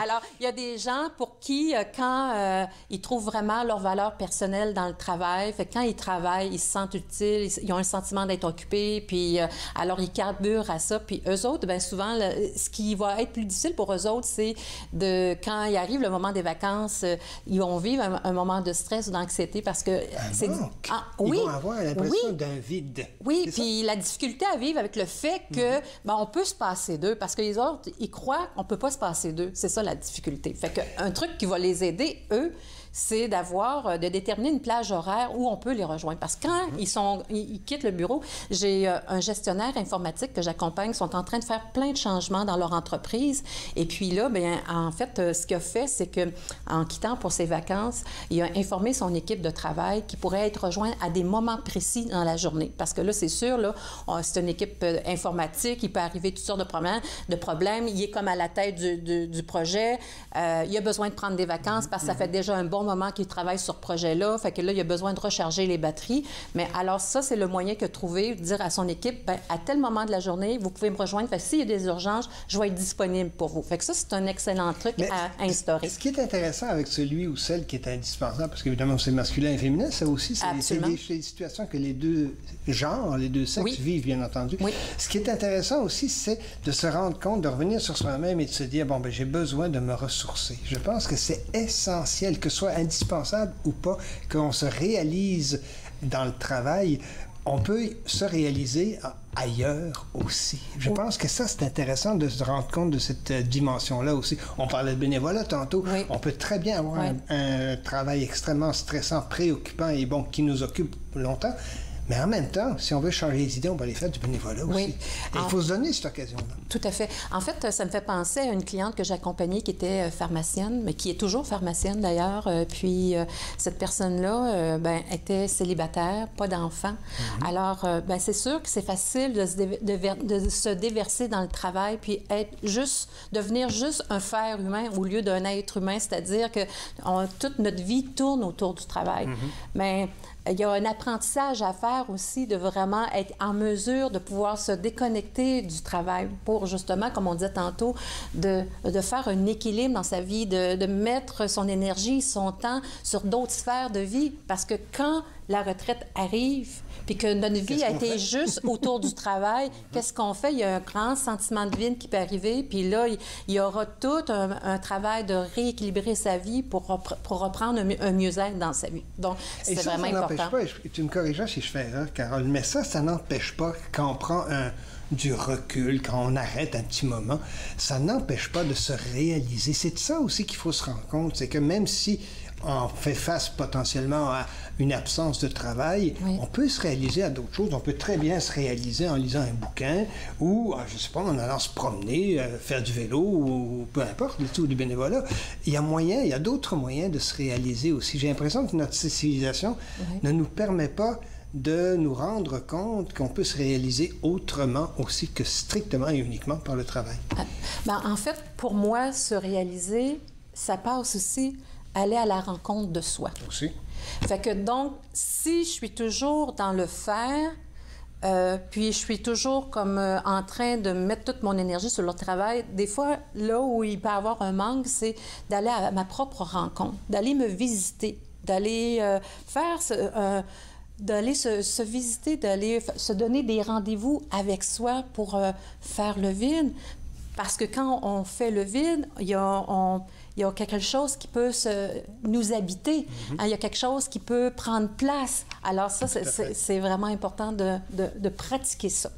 Alors, il y a des gens pour qui, quand ils trouvent vraiment leur valeur personnelle dans le travail, fait que quand ils travaillent, ils se sentent utiles, ils ont un sentiment d'être occupés, puis alors ils carburent à ça. Puis eux autres, bien souvent, ce qui va être plus difficile pour eux autres, c'est quand il arrive le moment des vacances, ils vont vivre un moment de stress ou d'anxiété parce que c'est... Ils vont avoir l'impression d'un vide. Oui, puis la difficulté à vivre avec le fait que on peut se passer d'eux, parce que les autres, ils croient qu'on peut pas se passer d'eux. C'est ça la difficulté. Fait qu'un truc qui va les aider, eux, c'est de déterminer une plage horaire où on peut les rejoindre. Parce que quand ils quittent le bureau, j'ai un gestionnaire informatique que j'accompagne, qui sont en train de faire plein de changements dans leur entreprise. Et puis là, bien, en fait, ce qu'il a fait, c'est qu'en quittant pour ses vacances, il a informé son équipe de travail qui pourrait être rejointe à des moments précis dans la journée. Parce que là, c'est sûr, là, c'est une équipe informatique, il peut arriver toutes sortes de problèmes. Il est comme à la tête du projet. Il a besoin de prendre des vacances parce que ça fait déjà un bon moment qu'il travaille sur ce projet-là. Fait que là, il a besoin de recharger les batteries. Mais alors, ça, c'est le moyen que trouver, dire à son équipe, bien, à tel moment de la journée, vous pouvez me rejoindre. Fait que s'il y a des urgences, je vais être disponible pour vous. Fait que ça, c'est un excellent truc à instaurer. Ce qui est intéressant avec celui ou celle qui est indispensable, parce qu'évidemment, c'est masculin et féminin, ça aussi, c'est des situations que les deux genres, les deux sexes vivent, bien entendu. Oui. Ce qui est intéressant aussi, c'est de se rendre compte, de revenir sur soi-même et de se dire, bon, ben j'ai besoin de me ressourcer. Je pense que c'est essentiel, que ce soit indispensable ou pas, qu'on se réalise dans le travail. On peut se réaliser ailleurs aussi. Je pense que ça, c'est intéressant de se rendre compte de cette dimension-là aussi. On parlait de bénévolat tantôt. Oui. On peut très bien avoir un travail extrêmement stressant, préoccupant et bon, qui nous occupe longtemps. Mais en même temps, si on veut changer les idées, on va aller faire du bénévolat aussi. Oui. Et il faut se donner cette occasion-là. Tout à fait. En fait, ça me fait penser à une cliente que j'accompagnais qui était pharmacienne, mais qui est toujours pharmacienne d'ailleurs. Puis cette personne-là était célibataire, pas d'enfant. Alors, c'est sûr que c'est facile de se déverser dans le travail, puis devenir juste un faire humain au lieu d'un être humain, c'est-à-dire que toute notre vie tourne autour du travail. Mais il y a un apprentissage à faire aussi de vraiment être en mesure de pouvoir se déconnecter du travail pour justement, comme on disait tantôt, de faire un équilibre dans sa vie, de mettre son énergie, son temps sur d'autres sphères de vie. Parce que quand la retraite arrive, puis que notre vie a été juste autour du travail, qu'est-ce qu'on fait? Il y a un grand sentiment de vide qui peut arriver, puis là, il y aura tout un travail de rééquilibrer sa vie pour reprendre un mieux-être dans sa vie. Donc, c'est vraiment important. Pas, tu me corrigeras si je fais erreur, Carole, mais ça n'empêche pas, quand on prend du recul, quand on arrête un petit moment, ça n'empêche pas de se réaliser. C'est de ça aussi qu'il faut se rendre compte, c'est que même si on fait face potentiellement à une absence de travail, on peut se réaliser à d'autres choses. On peut très bien se réaliser en lisant un bouquin ou, je sais pas, en allant se promener, faire du vélo ou peu importe, ou du bénévolat. Il y a d'autres moyens de se réaliser aussi. J'ai l'impression que notre civilisation ne nous permet pas de nous rendre compte qu'on peut se réaliser autrement aussi que strictement et uniquement par le travail. En fait, pour moi, se réaliser, ça passe aussi aller à la rencontre de soi. Aussi. Fait que donc, si je suis toujours dans le faire, puis je suis toujours comme en train de mettre toute mon énergie sur le travail, des fois, là où il peut y avoir un manque, c'est d'aller à ma propre rencontre, d'aller me visiter, d'aller d'aller se visiter, d'aller se donner des rendez-vous avec soi pour faire le vide. Parce que quand on fait le vide, il y a quelque chose qui peut nous habiter. Il y a quelque chose qui peut prendre place. Alors ça, c'est vraiment important de pratiquer ça.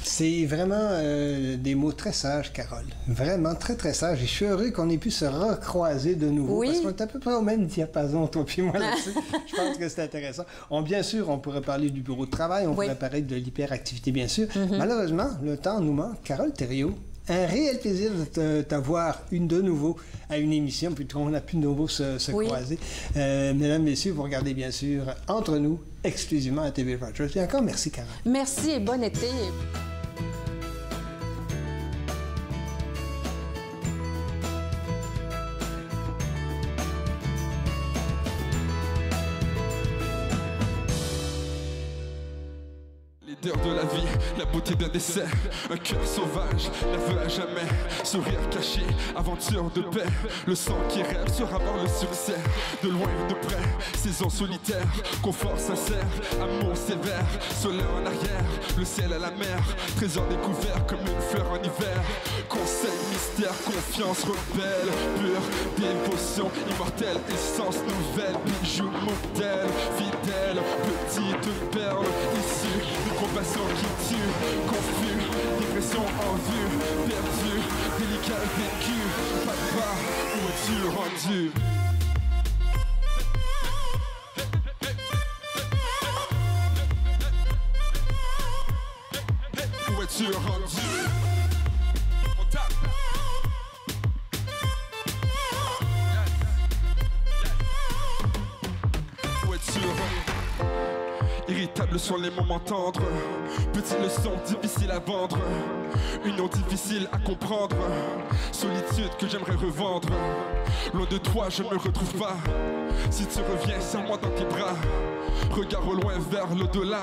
C'est vraiment des mots très sages, Carole. Vraiment très, très sages. Et je suis heureux qu'on ait pu se recroiser de nouveau. Oui. Parce qu'on est à peu près au même diapason, toi puis moi, là-dessus. Je pense que c'est intéressant. Bien sûr, on pourrait parler du bureau de travail, on pourrait parler de l'hyperactivité, bien sûr. Malheureusement, le temps nous manque. Carole Thériault, un réel plaisir de t'avoir de nouveau à une émission, puis qu'on a pu de nouveau se croiser. Mesdames, messieurs, vous regardez bien sûr Entre nous, exclusivement à TV Rogers. Et encore, merci, Carole. Merci et bon été. De la vie, la beauté d'un dessert, un cœur sauvage, nerveux à jamais, sourire caché, aventure de paix, le sang qui rêve sera voir le succès, de loin ou de près, saison solitaire, confort sincère, amour sévère, soleil en arrière, le ciel à la mer, trésor découvert comme une fleur en hiver, conseil, mystère, confiance, rebelle, pure, dévotion, immortelle, essence nouvelle, bijou, modèle, fidèle, petite perle, issue du compassion qui tue, confus, dépression en vue, perdu, délicat vécu, papa, où es-tu rendu? Où es-tu rendu? On tape. Où es-tu rendu? Irritable sur les moments tendres, petite leçon difficile à vendre, une eau difficile à comprendre, solitude que j'aimerais revendre. Loin de toi je me retrouve pas, si tu reviens serre-moi dans tes bras, regard au loin vers l'au-delà.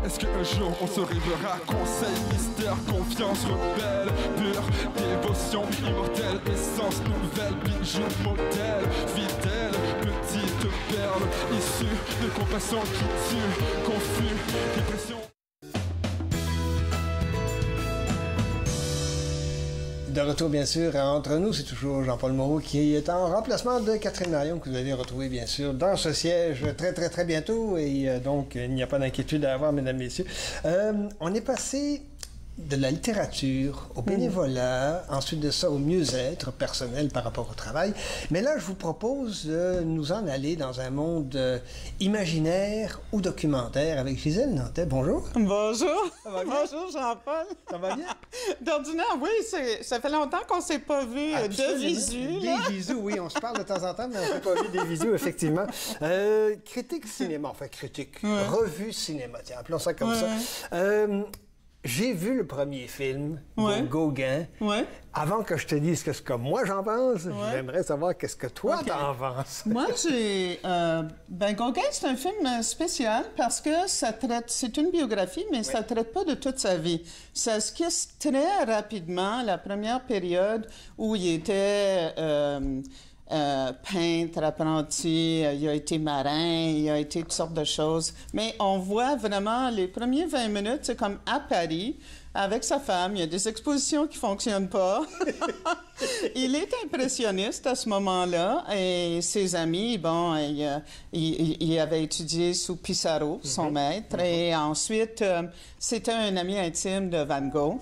Est-ce qu'un jour on se rêvera? Conseil, mystère, confiance, rebelle, pure, dévotion, immortelle, essence nouvelle, bijou, modèle, fidèle, petite perle, issue de compassion qui tue, confus, dépression. De retour, bien sûr, Entre nous, c'est toujours Jean-Paul Moreau qui est en remplacement de Catherine Marion, que vous allez retrouver, bien sûr, dans ce siège très, très, très bientôt. Et donc, il n'y a pas d'inquiétude à avoir, mesdames, messieurs. On est passé de la littérature au bénévolat, ensuite de ça au mieux-être personnel par rapport au travail. Mais là, je vous propose de nous en aller dans un monde imaginaire ou documentaire avec Gisèle Nantais. Bonjour. Bonjour. Ça va bien? Bonjour Jean-Paul. Ça va bien? D'ordinaire, oui, ça fait longtemps qu'on ne s'est pas vu de visu. Des visus, oui, on se parle de temps en temps, mais on ne s'est pas vu des visus, effectivement. Critique cinéma, enfin critique, revue cinéma, tiens, appelons ça comme ça. J'ai vu le premier film, Gauguin. Avant que je te dise ce que moi j'en pense, j'aimerais savoir qu'est-ce que toi t'en penses. Moi, Gauguin, c'est un film spécial parce que c'est une biographie, mais ça ne traite pas de toute sa vie. Ça esquisse très rapidement la première période où il était peintre, apprenti, il a été marin, il a été toutes sortes de choses. Mais on voit vraiment les premiers 20 minutes, c'est comme à Paris, avec sa femme, il y a des expositions qui ne fonctionnent pas. Il est impressionniste à ce moment-là et ses amis, bon, il avait étudié sous Pissarro, son maître, et ensuite, c'était un ami intime de Van Gogh.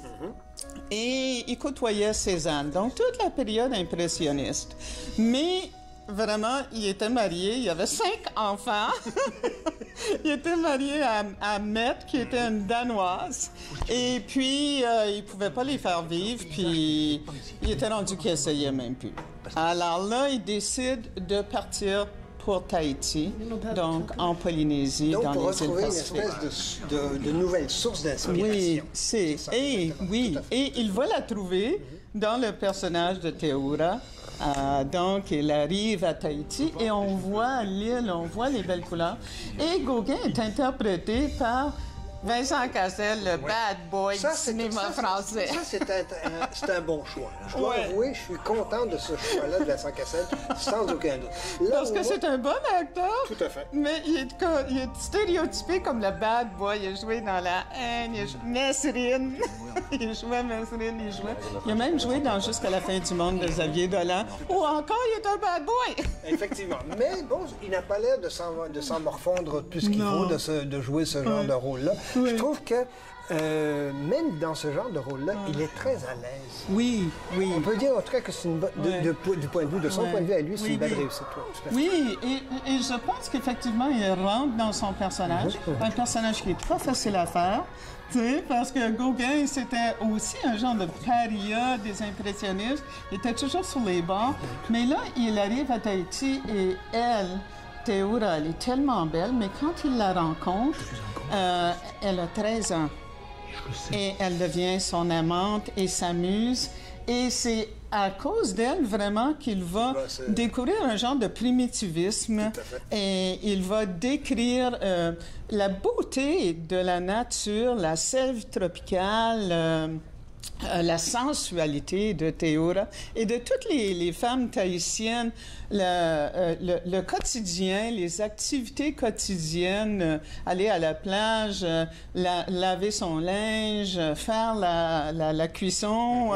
Et il côtoyait Cézanne, donc toute la période impressionniste. Mais vraiment, il était marié, il avait 5 enfants. Il était marié à Mette, qui était une Danoise. Et puis, il ne pouvait pas les faire vivre, puis il était rendu qu'il essayait même plus. Alors là, il décide de partir pour Tahiti, donc en Polynésie, donc, dans pour les îles retrouver une Pacifiques. espèce de nouvelle source d'inspiration. Oui, et il va la trouver dans le personnage de Théoura. Donc, il arrive à Tahiti et on voit l'île, on voit les belles couleurs. Et Gauguin est interprété par Vincent Cassel, le bad boy du cinéma français. Ça, c'est un bon choix. Je dois avouer, je suis content de ce choix-là de Vincent Cassel, sans aucun doute. Là, parce que c'est un bon acteur. Tout à fait. Mais il est stéréotypé comme le bad boy. Il a joué dans La Haine, il a joué Mesrine. Il jouait Mesrine, il a même joué dans Jusqu'à la fin du monde de Xavier Dolan. Ou encore, il est un bad boy. Effectivement. Mais bon, il n'a pas l'air de s'en morfondre plus qu'il faut, de jouer ce genre de rôle-là. Je trouve que même dans ce genre de rôle-là, il est très à l'aise. Oui. On peut dire en tout cas que c'est du point de vue de son point de vue à lui, c'est une belle réussite. Oui, et je pense qu'effectivement, il rentre dans son personnage. Un personnage qui est pas facile à faire. Tu sais, parce que Gauguin, c'était aussi un genre de paria des impressionnistes. Il était toujours sur les bords. Mais là, il arrive à Tahiti et Théoura, elle est tellement belle, mais quand il la rencontre, elle a 13 ans. Et elle devient son amante et s'amuse. Et c'est à cause d'elle, vraiment, qu'il va découvrir un genre de primitivisme. Et il va décrire la beauté de la nature, la sève tropicale, la sensualité de Théoura et de toutes les femmes tahitiennes, le quotidien, les activités quotidiennes, aller à la plage, laver son linge, faire la cuisson,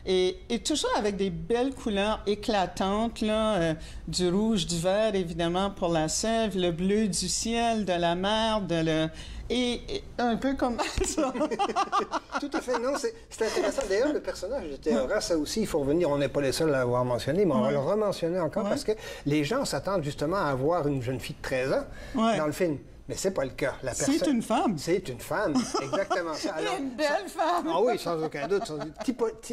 et toujours avec des belles couleurs éclatantes, là, du rouge, du vert, évidemment, pour la sève, le bleu du ciel, de la mer, et un peu comme ça. Tout à fait, non, c'est intéressant. D'ailleurs, le personnage de Théoura, ça aussi, il faut revenir, on n'est pas les seuls à l'avoir mentionné, mais on va le rementionner encore parce que les gens s'attendent justement à voir une jeune fille de 13 ans dans le film. Mais c'est pas le cas. C'est une femme. C'est une femme, exactement ça. Alors, une belle femme. Ah oui, sans aucun doute.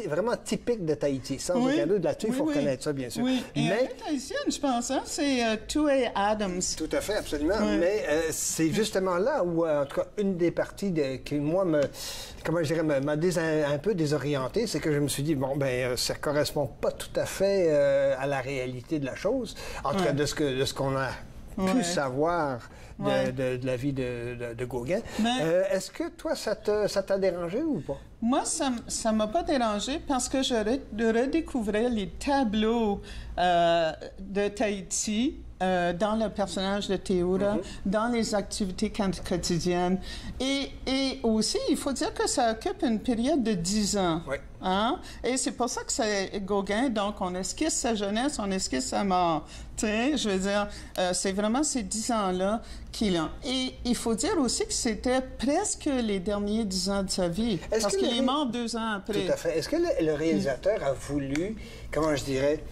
Vraiment typique de Tahiti. Sans aucun doute, là-dessus, il faut reconnaître ça, bien sûr. Oui, et elle est tahitienne, je pense, hein? C'est Tué Adams. Tout à fait, absolument. Mais c'est justement là où, en tout cas, une des parties qui, moi, m'a un peu désorienté, c'est que je me suis dit, bon, ben, ça correspond pas tout à fait à la réalité de la chose. En tout cas, de ce qu'on a pu savoir de la vie de Gauguin. Est-ce que toi, ça t'a dérangé ou pas? Moi, ça m'a pas dérangé parce que je redécouvrais les tableaux de Tahiti dans le personnage de Théoura, dans les activités quotidiennes. Et aussi, il faut dire que ça occupe une période de 10 ans. Oui. Hein? Et c'est pour ça que c'est Gauguin, donc on esquisse sa jeunesse, on esquisse sa mort. Tu sais, je veux dire, c'est vraiment ces 10 ans-là qu'il a. Et il faut dire aussi que c'était presque les derniers 10 ans de sa vie, parce qu'il est mort 2 ans après. Tout à fait. Est-ce que le réalisateur a voulu, comment je dirais,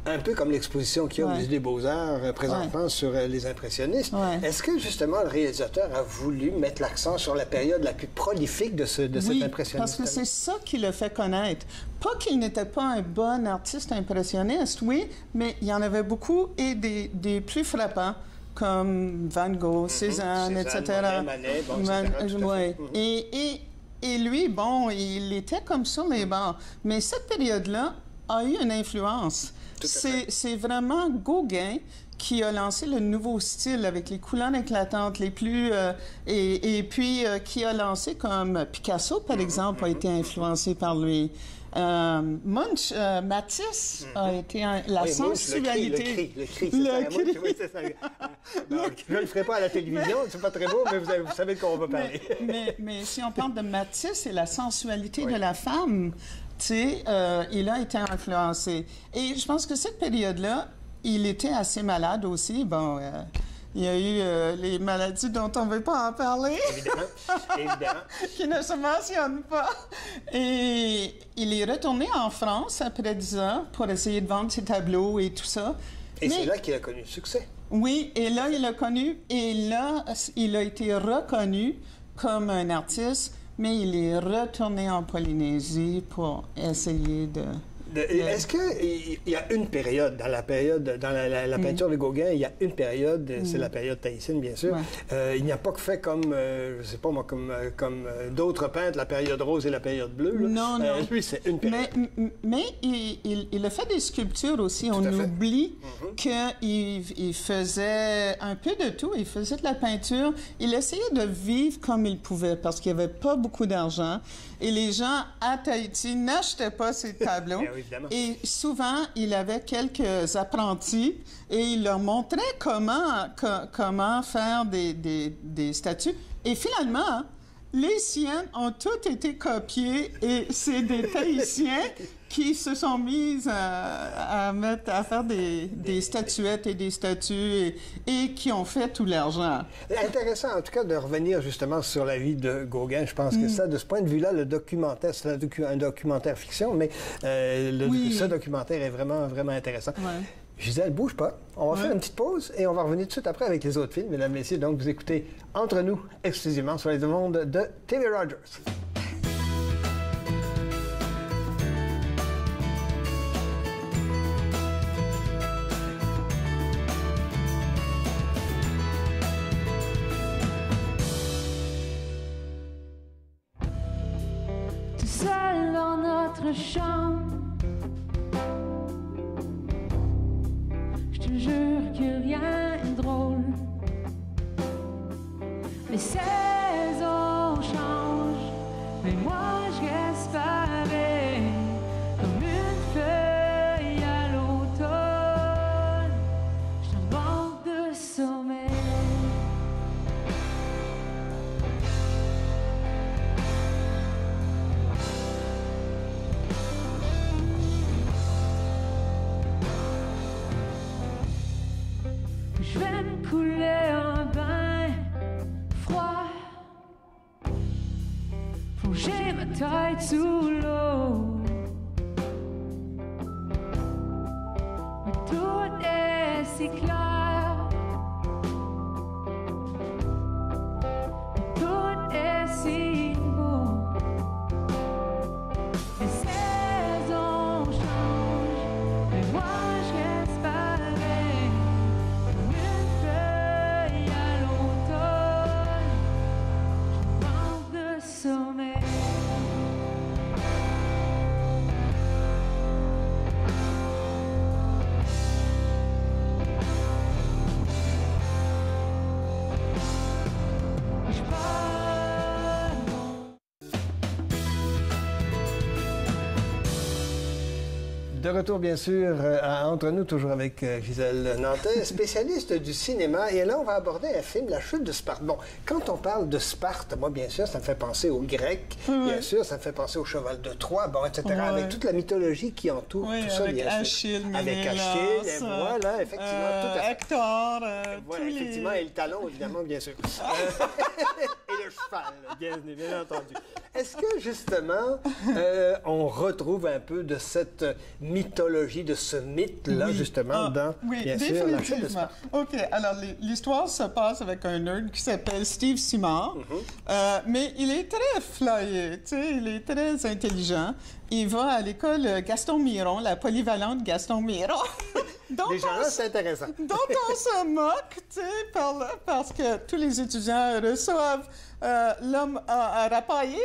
un peu comme l'exposition qu'il y a au Musée des Beaux-Arts présentement sur les impressionnistes. Est-ce que, justement, le réalisateur a voulu mettre l'accent sur la période la plus prolifique de cet impressionniste? Parce que c'est ça qui le fait connaître. Pas qu'il n'était pas un bon artiste impressionniste, oui, mais il y en avait beaucoup et des plus frappants, comme Van Gogh, Cézanne, etc. Manet, bon, etc. Et lui, bon, il était comme sur les bords. Mais cette période-là a eu une influence. C'est vraiment Gauguin qui a lancé le nouveau style avec les couleurs éclatantes les plus... et puis qui a lancé comme Picasso, par exemple, a été influencé par lui. Matisse a été la sensualité. Le cri. Oui, c'est ça. Donc, je ne le ferai pas à la télévision, c'est pas très beau, mais vous savez de quoi on va parler. mais si on parle de Matisse et la sensualité de la femme, tu sais, il a été influencé. Et je pense que cette période-là, il était assez malade aussi. Bon, il y a eu les maladies dont on ne veut pas en parler. Évidemment. Qui ne se mentionnent pas. Et il est retourné en France après 10 ans pour essayer de vendre ses tableaux et tout ça. Et c'est là qu'il a connu le succès. Oui, et là, il a connu, et là, il a été reconnu comme un artiste, mais il est retourné en Polynésie pour essayer de... Est-ce qu'il y a une période, dans la peinture de Gauguin, il y a une période, c'est la période tahitienne, bien sûr, il n'y a pas que fait comme, je ne sais pas moi, comme d'autres peintres, la période rose et la période bleue. Là. Non. Lui, c'est une période. Mais il a fait des sculptures aussi. On oublie qu'il faisait un peu de tout. Il faisait de la peinture. Il essayait de vivre comme il pouvait parce qu'il n'y avait pas beaucoup d'argent. Et les gens à Tahiti n'achetaient pas ses tableaux. Et souvent, il avait quelques apprentis et il leur montrait comment faire des statues. Et finalement, les siennes ont toutes été copiées et c'est des Tahitiens qui se sont mis à faire des statuettes et des statues et qui ont fait tout l'argent. Intéressant, en tout cas, de revenir justement sur la vie de Gauguin. Je pense que ça, de ce point de vue-là, le documentaire, c'est un documentaire fiction, mais ce documentaire est vraiment, vraiment intéressant. Gisèle, bouge pas. On va faire une petite pause et on va revenir tout de suite après avec les autres films. Mesdames, messieurs, donc vous écoutez Entre nous, exclusivement sur les ondes de TV Rogers. Tout seul dans notre chambre, je te jure que rien n'est drôle. Les saisons changent, mais moi je reste pareil, comme une feuille à l'automne. Je suis en manque de sommeil. Je vais me couler un bain froid, plonger ma tête sous l'eau. Mais tout est si clair, tout est si beau. Les saisons changent, mais moi je reste pareil, comme une feuille à l'automne. Je manque de sommeil. De retour, bien sûr, entre nous, toujours avec Gisèle Nantais, spécialiste du cinéma. Et là, on va aborder un film, La Chute de Sparte. Bon, quand on parle de Sparte, moi, bien sûr, ça me fait penser aux Grecs. Bien sûr, ça me fait penser au cheval de Troie, bon, etc. Avec toute la mythologie qui entoure tout ça, bien Achille, sûr. Avec Achille, et voilà, effectivement, tout à fait. Hector, voilà, effectivement, et le talon, évidemment, bien sûr. Et le cheval, bien entendu. Est-ce que, justement, on retrouve un peu de cette mythologie, de ce mythe-là, justement, dans, bien sûr, La Chute de Sparte? OK, alors l'histoire se passe avec un nerd qui s'appelle Steve Simard, mais il est très flyé, tu sais, il est très intelligent. Il va à l'école Gaston Miron, la polyvalente Gaston Miron. Déjà là, c'est intéressant. Dont on se moque, tu sais, parce que tous les étudiants reçoivent l'homme à rapailler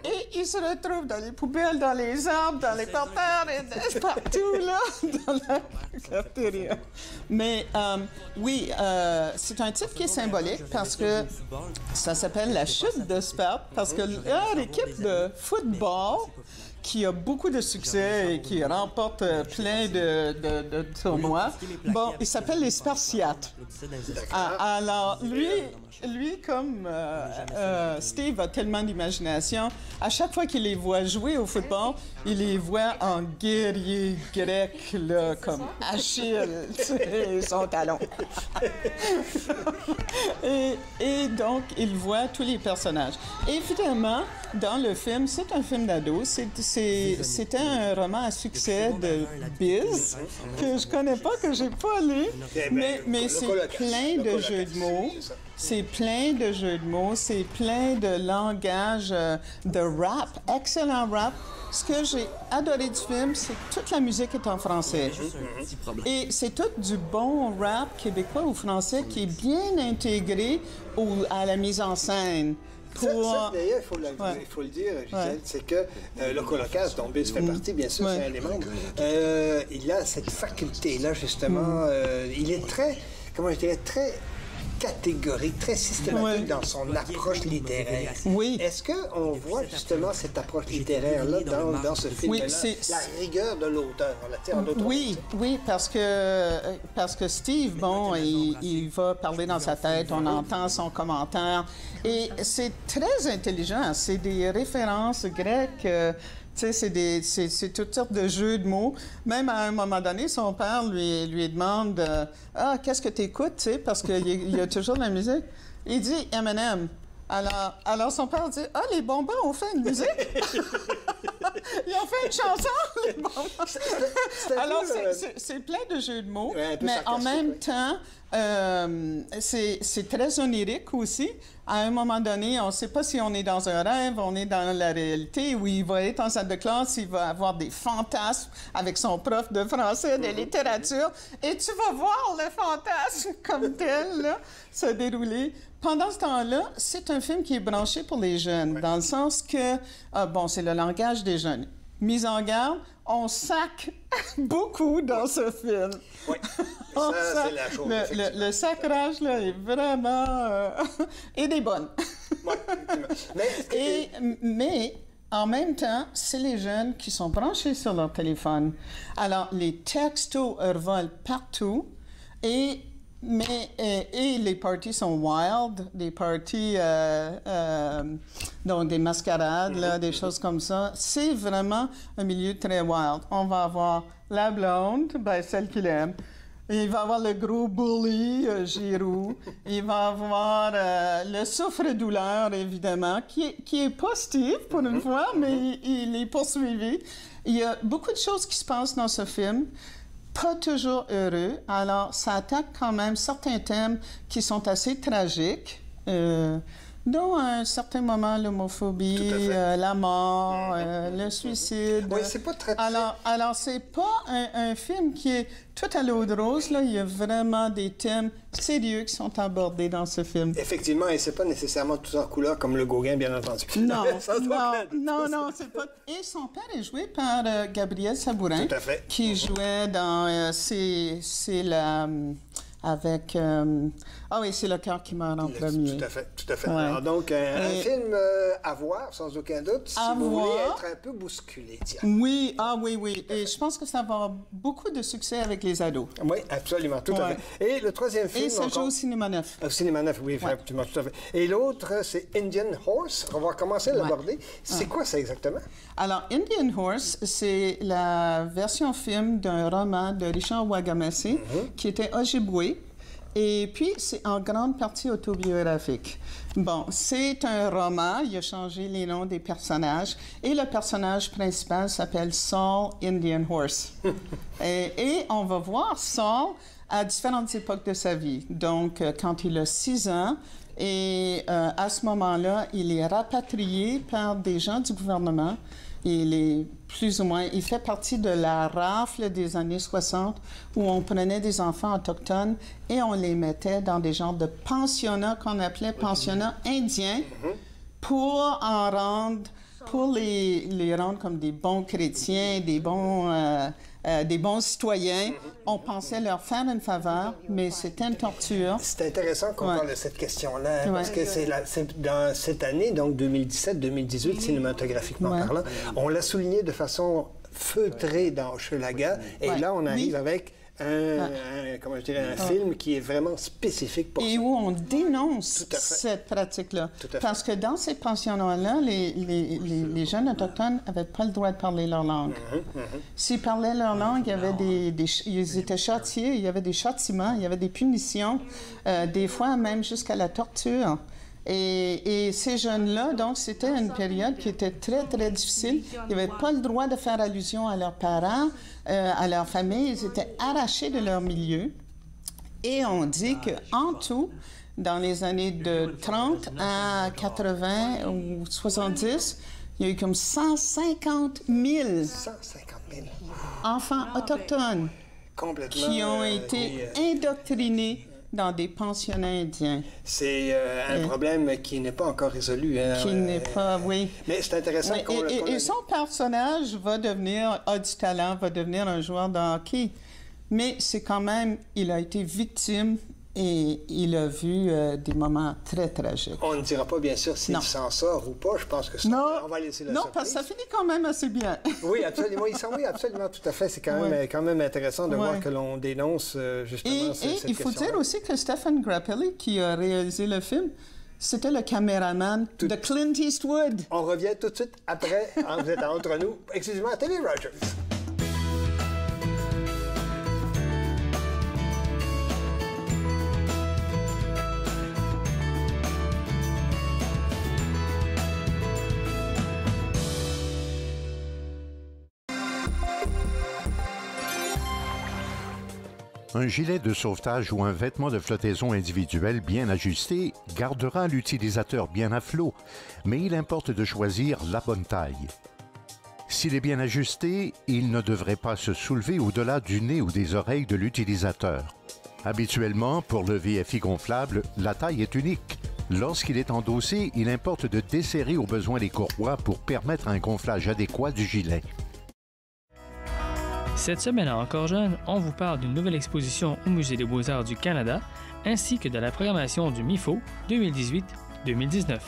et il se retrouve dans les poubelles, dans les arbres, dans les parterres, et partout, là, dans la cafétéria. Mais oui, c'est un titre qui est symbolique parce que ça s'appelle La Chute de Sparte, parce que l'équipe de football qui a beaucoup de succès et qui remporte plein de tournois. Bon, il s'appelle les Spartiates. Alors, lui comme Steve a tellement d'imagination, à chaque fois qu'il les voit jouer au football, il les voit en guerriers grecs, là, comme Achille et son talon. et donc, il voit tous les personnages. Évidemment, dans le film, c'est un film d'ado. C'était un roman à succès de Biz, que je connais pas, que j'ai pas lu, mais c'est plein de jeux de mots. C'est plein de jeux de mots, c'est plein de langage de rap, excellent rap. Ce que j'ai adoré du film, c'est que toute la musique est en français. Et c'est tout du bon rap québécois ou français qui est bien intégré à la mise en scène. D'ailleurs, il faut le dire, Gisèle, c'est que le Colocasse, dont Biz fait partie, bien sûr, c'est un des membres, il a cette faculté-là, justement. Il est très, comment je dirais, très catégorique, très systématique dans son approche littéraire. Oui. Est-ce qu'on voit justement cette approche littéraire-là dans ce film-là? La rigueur de l'auteur, oui, parce que Steve, bon, il va parler dans sa tête, on entend son commentaire, et c'est très intelligent. C'est des références grecques. Tu sais, c'est toutes sortes de jeux de mots. Même à un moment donné, son père lui demande qu'est-ce que tu écoutes, tu sais, parce qu'il y a toujours de la musique. Il dit M&M. Alors son père dit les bonbons ont fait une musique. Ils ont fait une chanson, les bonbons. Alors c'est plein de jeux de mots, mais en même temps, c'est très onirique aussi. À un moment donné, on ne sait pas si on est dans un rêve, on est dans la réalité, où il va être en salle de classe, il va avoir des fantasmes avec son prof de français, de littérature, et tu vas voir le fantasme comme tel là, se dérouler. Pendant ce temps-là, c'est un film qui est branché pour les jeunes, dans le sens que, c'est le langage des jeunes. Mise en garde, on sac beaucoup dans ce film. Oui, ça, c'est la chose. Le sacrage, là, est vraiment... et des bonnes. Oui, mais en même temps, c'est les jeunes qui sont branchés sur leur téléphone. Alors, les textos revolent partout et les parties sont wild, des parties, donc des mascarades, là, des choses comme ça. C'est vraiment un milieu très wild. On va avoir la blonde, celle qu'il aime. Il va avoir le gros bully, Giroux. Il va avoir le souffre-douleur, évidemment, qui est positif pour une fois, mais il est poursuivi. Il y a beaucoup de choses qui se passent dans ce film. Pas toujours heureux. Alors, ça attaque quand même certains thèmes qui sont assez tragiques, dont à un certain moment l'homophobie, la mort, le suicide. Oui, c'est pas très... Alors c'est pas un film qui est tout à l'eau de rose. Là, il y a vraiment des thèmes sérieux qui sont abordés dans ce film. Effectivement, et c'est pas nécessairement tout en couleur comme le Gauguin, bien entendu. Non, non, c'est pas... Et son père est joué par Gabriel Sabourin, tout à fait, qui jouait dans... c'est la... avec... Ah oui, c'est le cœur qui meurt en premier. Tout à fait, tout à fait. Ouais. Alors donc, un film à voir, sans aucun doute, si vous voulez être un peu bousculé, tiens. Oui, oui. Et je pense que ça va avoir beaucoup de succès avec les ados. Oui, absolument, tout à fait. Et le troisième film... Et ça joue au Cinéma Neuf. Au Cinéma Neuf, oui, effectivement, tout à fait. Et l'autre, c'est Indian Horse. On va commencer à l'aborder. C'est quoi ça exactement? Alors, Indian Horse, c'est la version film d'un roman de Richard Wagamese qui était Ojibwe. Et puis, c'est en grande partie autobiographique. Bon, c'est un roman, il a changé les noms des personnages, et le personnage principal s'appelle Saul Indian Horse. et on va voir Saul à différentes époques de sa vie. Donc, quand il a 6 ans, et à ce moment-là, il est rapatrié par des gens du gouvernement. Il est plus ou moins, il fait partie de la rafle des années 60 où on prenait des enfants autochtones et on les mettait dans des genres de pensionnats qu'on appelait pensionnats indiens pour les rendre comme des bons chrétiens, des bons citoyens. On pensait leur faire une faveur, mais c'était une torture. C'est intéressant qu'on parle de cette question-là, parce que c'est dans cette année, donc 2017-2018, cinématographiquement parlant, on l'a souligné de façon feutrée dans Hochelaga, et là, on arrive avec un film qui est vraiment spécifique pour ça. Et où on dénonce cette pratique-là. Parce que dans ces pensionnats-là, les jeunes autochtones n'avaient pas le droit de parler leur langue. S'ils parlaient leur langue, il y avait ils étaient châtiés, il y avait des châtiments, il y avait des punitions, des fois même jusqu'à la torture. Et ces jeunes-là, donc, c'était une période qui était très, très difficile. Ils n'avaient pas le droit de faire allusion à leurs parents, à leur famille. Ils étaient arrachés de leur milieu. Et on dit qu'en tout, dans les années de 30 à 80 ou 70, il y a eu comme 150 000 enfants autochtones qui ont été indoctrinés dans des pensionnats indiens. C'est un problème qui n'est pas encore résolu. Qui n'est pas, oui. Mais c'est intéressant qu'on et son personnage a du talent, va devenir un joueur de hockey. Mais c'est quand même, il a été victime et il a vu des moments très tragiques. On ne dira pas, bien sûr, s'il s'en sort ou pas. Je pense que on va laisser la surprise. Parce que ça finit quand même assez bien. Oui, absolument. Oui, absolument, tout à fait. C'est quand même intéressant de voir que l'on dénonce justement cette question. Il faut dire aussi que Stephen Grappelli, qui a réalisé le film, c'était le caméraman de Clint Eastwood. On revient tout de suite après. Vous êtes entre nous. Excusez-moi, à TV Rogers. Un gilet de sauvetage ou un vêtement de flottaison individuel bien ajusté gardera l'utilisateur bien à flot, mais il importe de choisir la bonne taille. S'il est bien ajusté, il ne devrait pas se soulever au-delà du nez ou des oreilles de l'utilisateur. Habituellement, pour le VFI gonflable, la taille est unique. Lorsqu'il est endossé, il importe de desserrer au besoin les courroies pour permettre un gonflage adéquat du gilet. Cette semaine à Encore Jeune, on vous parle d'une nouvelle exposition au Musée des Beaux-Arts du Canada, ainsi que de la programmation du MIFO 2018-2019.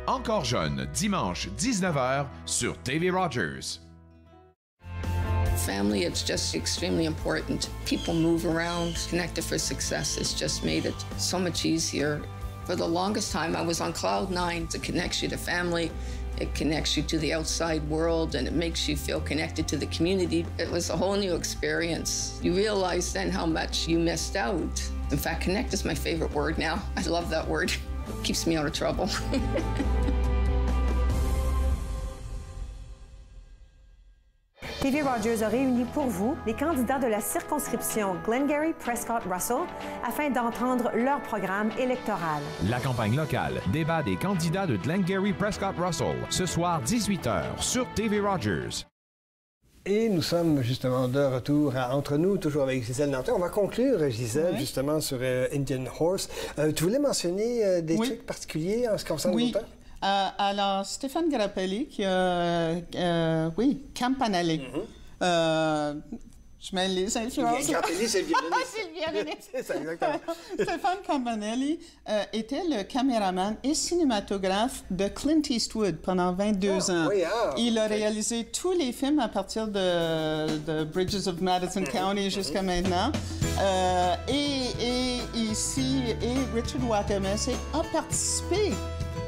Encore Jeune, dimanche 19h sur TV Rogers. Family, it's just extremely important. People move around, connected for success. It's just made it so much easier. For the longest time, I was on cloud 9. It connects you to family. It connects you to the outside world, and it makes you feel connected to the community. It was a whole new experience. You realize then how much you missed out. In fact, connect is my favorite word now. I love that word. It keeps me out of trouble. TV Rogers a réuni pour vous les candidats de la circonscription Glengarry Prescott Russell afin d'entendre leur programme électoral. La campagne locale, débat des candidats de Glengarry Prescott Russell, ce soir 18h sur TV Rogers. Et nous sommes justement de retour entre nous, toujours avec Gisèle Nantin. On va conclure, Gisèle, justement sur Indian Horse. Tu voulais mentionner des trucs particuliers en ce qui concerne l'auteur? Alors, Stéphane Grappelli, Campanelli. Je mets les influences. Grappelli, c'est le violoniste. C'est le violoniste. C'est ça, exactement. Stéphane Campanelli était le caméraman et cinématographe de Clint Eastwood pendant 22 ans. Oui, Il a réalisé tous les films à partir de Bridges of Madison County jusqu'à maintenant. Et Richard Wakamese a participé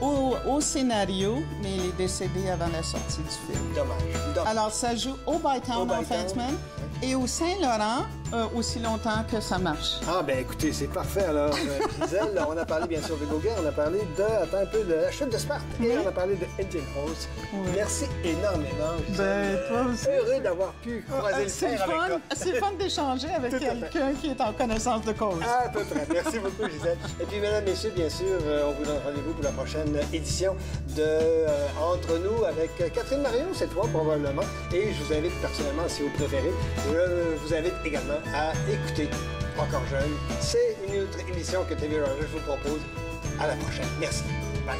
au scénario, mais il est décédé avant la sortie du film. Dommage. Alors, ça joue au Bytown en fin de semaine et au Saint-Laurent aussi longtemps que ça marche. Ah, ben écoutez, c'est parfait. Alors, Gisèle, on a parlé bien sûr de Gauguin, on a parlé de la chute de Sparte et on a parlé de Indian Horse. Oui. Merci énormément, Gisèle. Ben, toi aussi. Heureux d'avoir pu croiser le fer avec toi. C'est fun d'échanger avec quelqu'un qui est en connaissance de cause. À peu près. Merci beaucoup, Gisèle. Et puis, mesdames, messieurs, bien sûr, on vous donne rendez-vous pour la prochaine édition de Entre nous avec Catherine Marion, cette fois probablement. Et je vous invite personnellement, si vous préférez, je vous invite également à écouter Encore jeune. C'est une autre émission que TV Rogers vous propose. À la prochaine. Merci. Bye.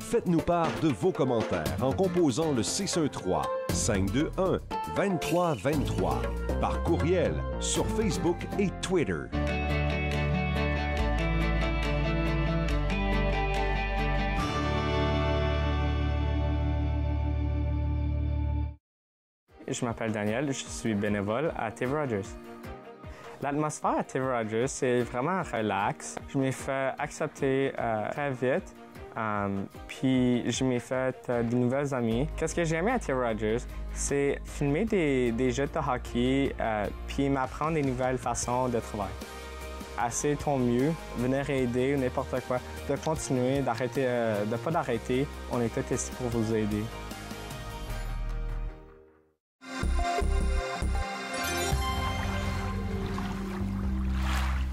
Faites-nous part de vos commentaires en composant le 613-521-2323 par courriel sur Facebook et Twitter. Je m'appelle Daniel, je suis bénévole à TV Rogers. L'atmosphère à TV Rogers, c'est vraiment relax. Je m'ai fait accepter très vite, puis je m'ai fait de nouvelles amies. Qu'est-ce que j'ai aimé à TV Rogers, c'est filmer des jeux de hockey, puis m'apprendre des nouvelles façons de travailler. Assez ton mieux, venir aider ou n'importe quoi, de continuer, d'arrêter, de pas d'arrêter. On est tous ici pour vous aider.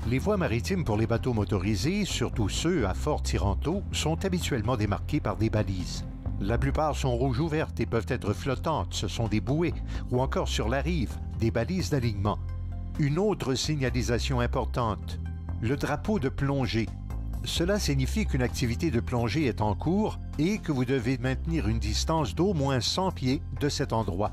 Les voies maritimes pour les bateaux motorisés, surtout ceux à fort tirant-eau, sont habituellement démarquées par des balises. La plupart sont rouges ouvertes et peuvent être flottantes, ce sont des bouées, ou encore sur la rive, des balises d'alignement. Une autre signalisation importante, le drapeau de plongée. Cela signifie qu'une activité de plongée est en cours et que vous devez maintenir une distance d'au moins 100 pieds de cet endroit.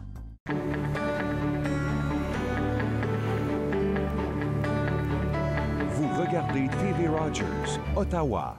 Regardez TV Rogers, Ottawa.